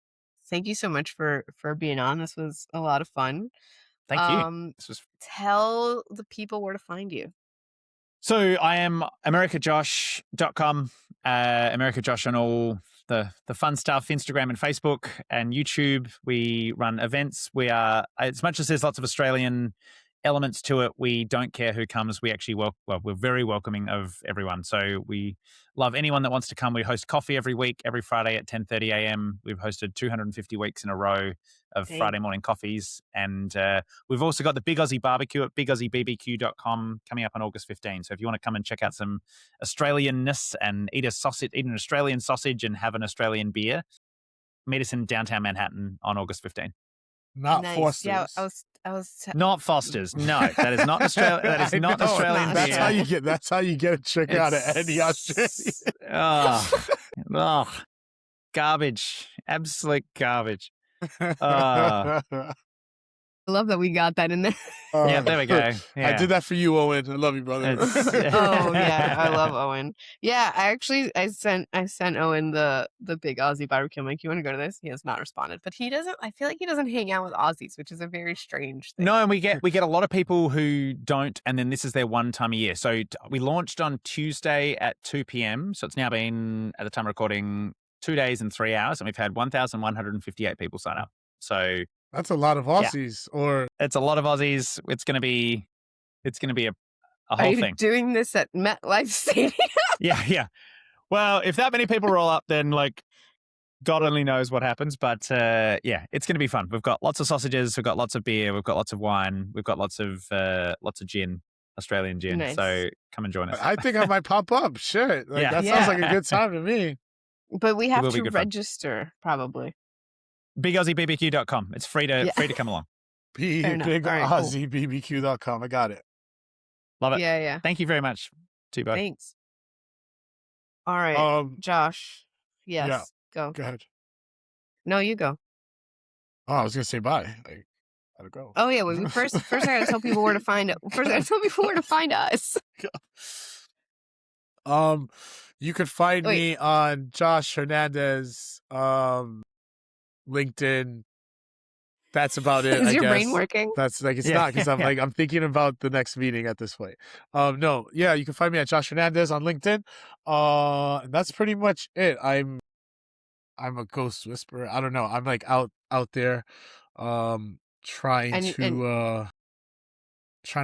thank you so much for being on. This was a lot of fun. thank you. This was Tell the people where to find you. So I am americajosh.com, americajosh on all the fun stuff, Instagram and Facebook and YouTube. We run events. We are, as much as there's lots of Australian elements to it, we don't care who comes. We actually, we're very welcoming of everyone. So we love anyone that wants to come. We host coffee every week, every Friday at 10:30 a.m. We've hosted 250 weeks in a row of Friday morning coffees. And we've also got the Big Aussie Barbecue at bigaussiebbq.com coming up on August 15. So if you want to come and check out some Australianness and eat an Australian sausage and have an Australian beer, meet us in downtown Manhattan on August 15. Not Nice. Foster's. Yeah, I was not Foster's. No, that is not Australia. That is not Australian that's beer. That's how you get a trick out of any Australian. Garbage. Absolute garbage. I love that we got that in there. Yeah, there we go. Yeah. I did that for you, Owen. I love you, brother. Oh yeah, I love Owen. Yeah, I sent Owen the Big Aussie Barbecue. I'm like, you want to go to this? He has not responded, but he doesn't. I feel like he doesn't hang out with Aussies, which is a very strange thing. No, and we get a lot of people who don't, and then this is their one time a year. So we launched on Tuesday at 2 p.m. So it's now been, at the time of recording, 2 days and 3 hours, and we've had 1,158 people sign up. So that's a lot of Aussies. Yeah. Or it's a lot of Aussies. It's going to be a whole Are you thing. Doing this at MetLife Stadium? Yeah. Well, if that many people roll up, then like God only knows what happens. But yeah, it's going to be fun. We've got lots of sausages. We've got lots of beer. We've got lots of wine. We've got lots of gin, Australian gin. Nice. So come and join us. I think I might pop up. Shit, that sounds like a good time to me. But we have to register probably. BigAussieBBQ.com. It's free to come along. BigAussieBBQ.com. I got it. Love it. Yeah. Thank you very much to you both. Thanks. All right, Josh. Yes. Yeah. Go ahead. No, you go. Oh, I was gonna say bye. I gotta go. Oh yeah. Well, first I gotta tell people where to find it. First, I gotta tell people where to find us. You could find me on Josh Hernandez, LinkedIn. That's about it. Is your brain working? That's like it's not because I'm thinking about the next meeting at this point. No, yeah, you can find me at Josh Hernandez on LinkedIn. That's pretty much it. I'm a ghost whisperer. I don't know. I'm like out there, trying to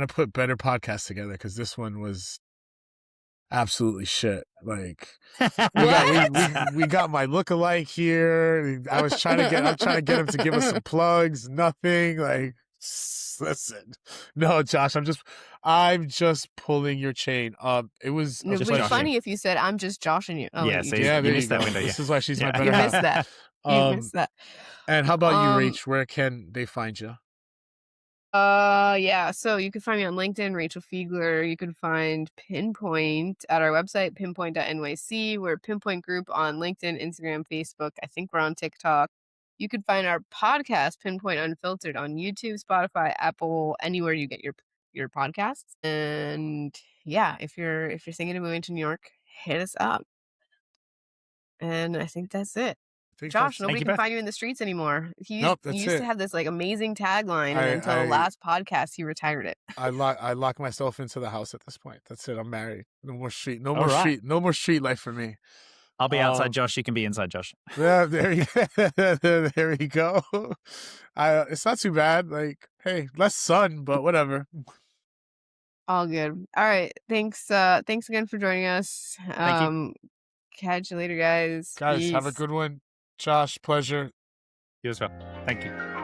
put better podcasts together because this one was absolutely shit. Like we got my lookalike here. I'm trying to get him to give us some plugs. Nothing. Like, listen, no, Josh, I'm just pulling your chain. It was funny if you said I'm just joshing you. Oh, yeah, you missed that window. This is why she's my better half. You missed that. And how about you, Rach? Where can they find you? Yeah, so you can find me on LinkedIn, Rachel Fiegler. You can find Pinpointe at our website, pinpointe.nyc. We're a Pinpointe group on LinkedIn, Instagram, Facebook. I think we're on TikTok. You can find our podcast, Pinpointe Unfiltered, on YouTube, Spotify, Apple, anywhere you get your podcasts. And yeah, if you're thinking of moving to New York, hit us up. And I think that's it. Josh, nobody can find you in the streets anymore. He used to have this like amazing tagline, and until the last podcast, he retired it. I lock myself into the house at this point. That's it. I'm married. No more street life for me. I'll be outside Josh. You can be inside Josh. Yeah, there you go. It's not too bad. Like, hey, less sun, but whatever. All good. All right. Thanks again for joining us. Thank you. Catch you later, guys. Guys, have a good one. Josh, pleasure. You as well. Thank you.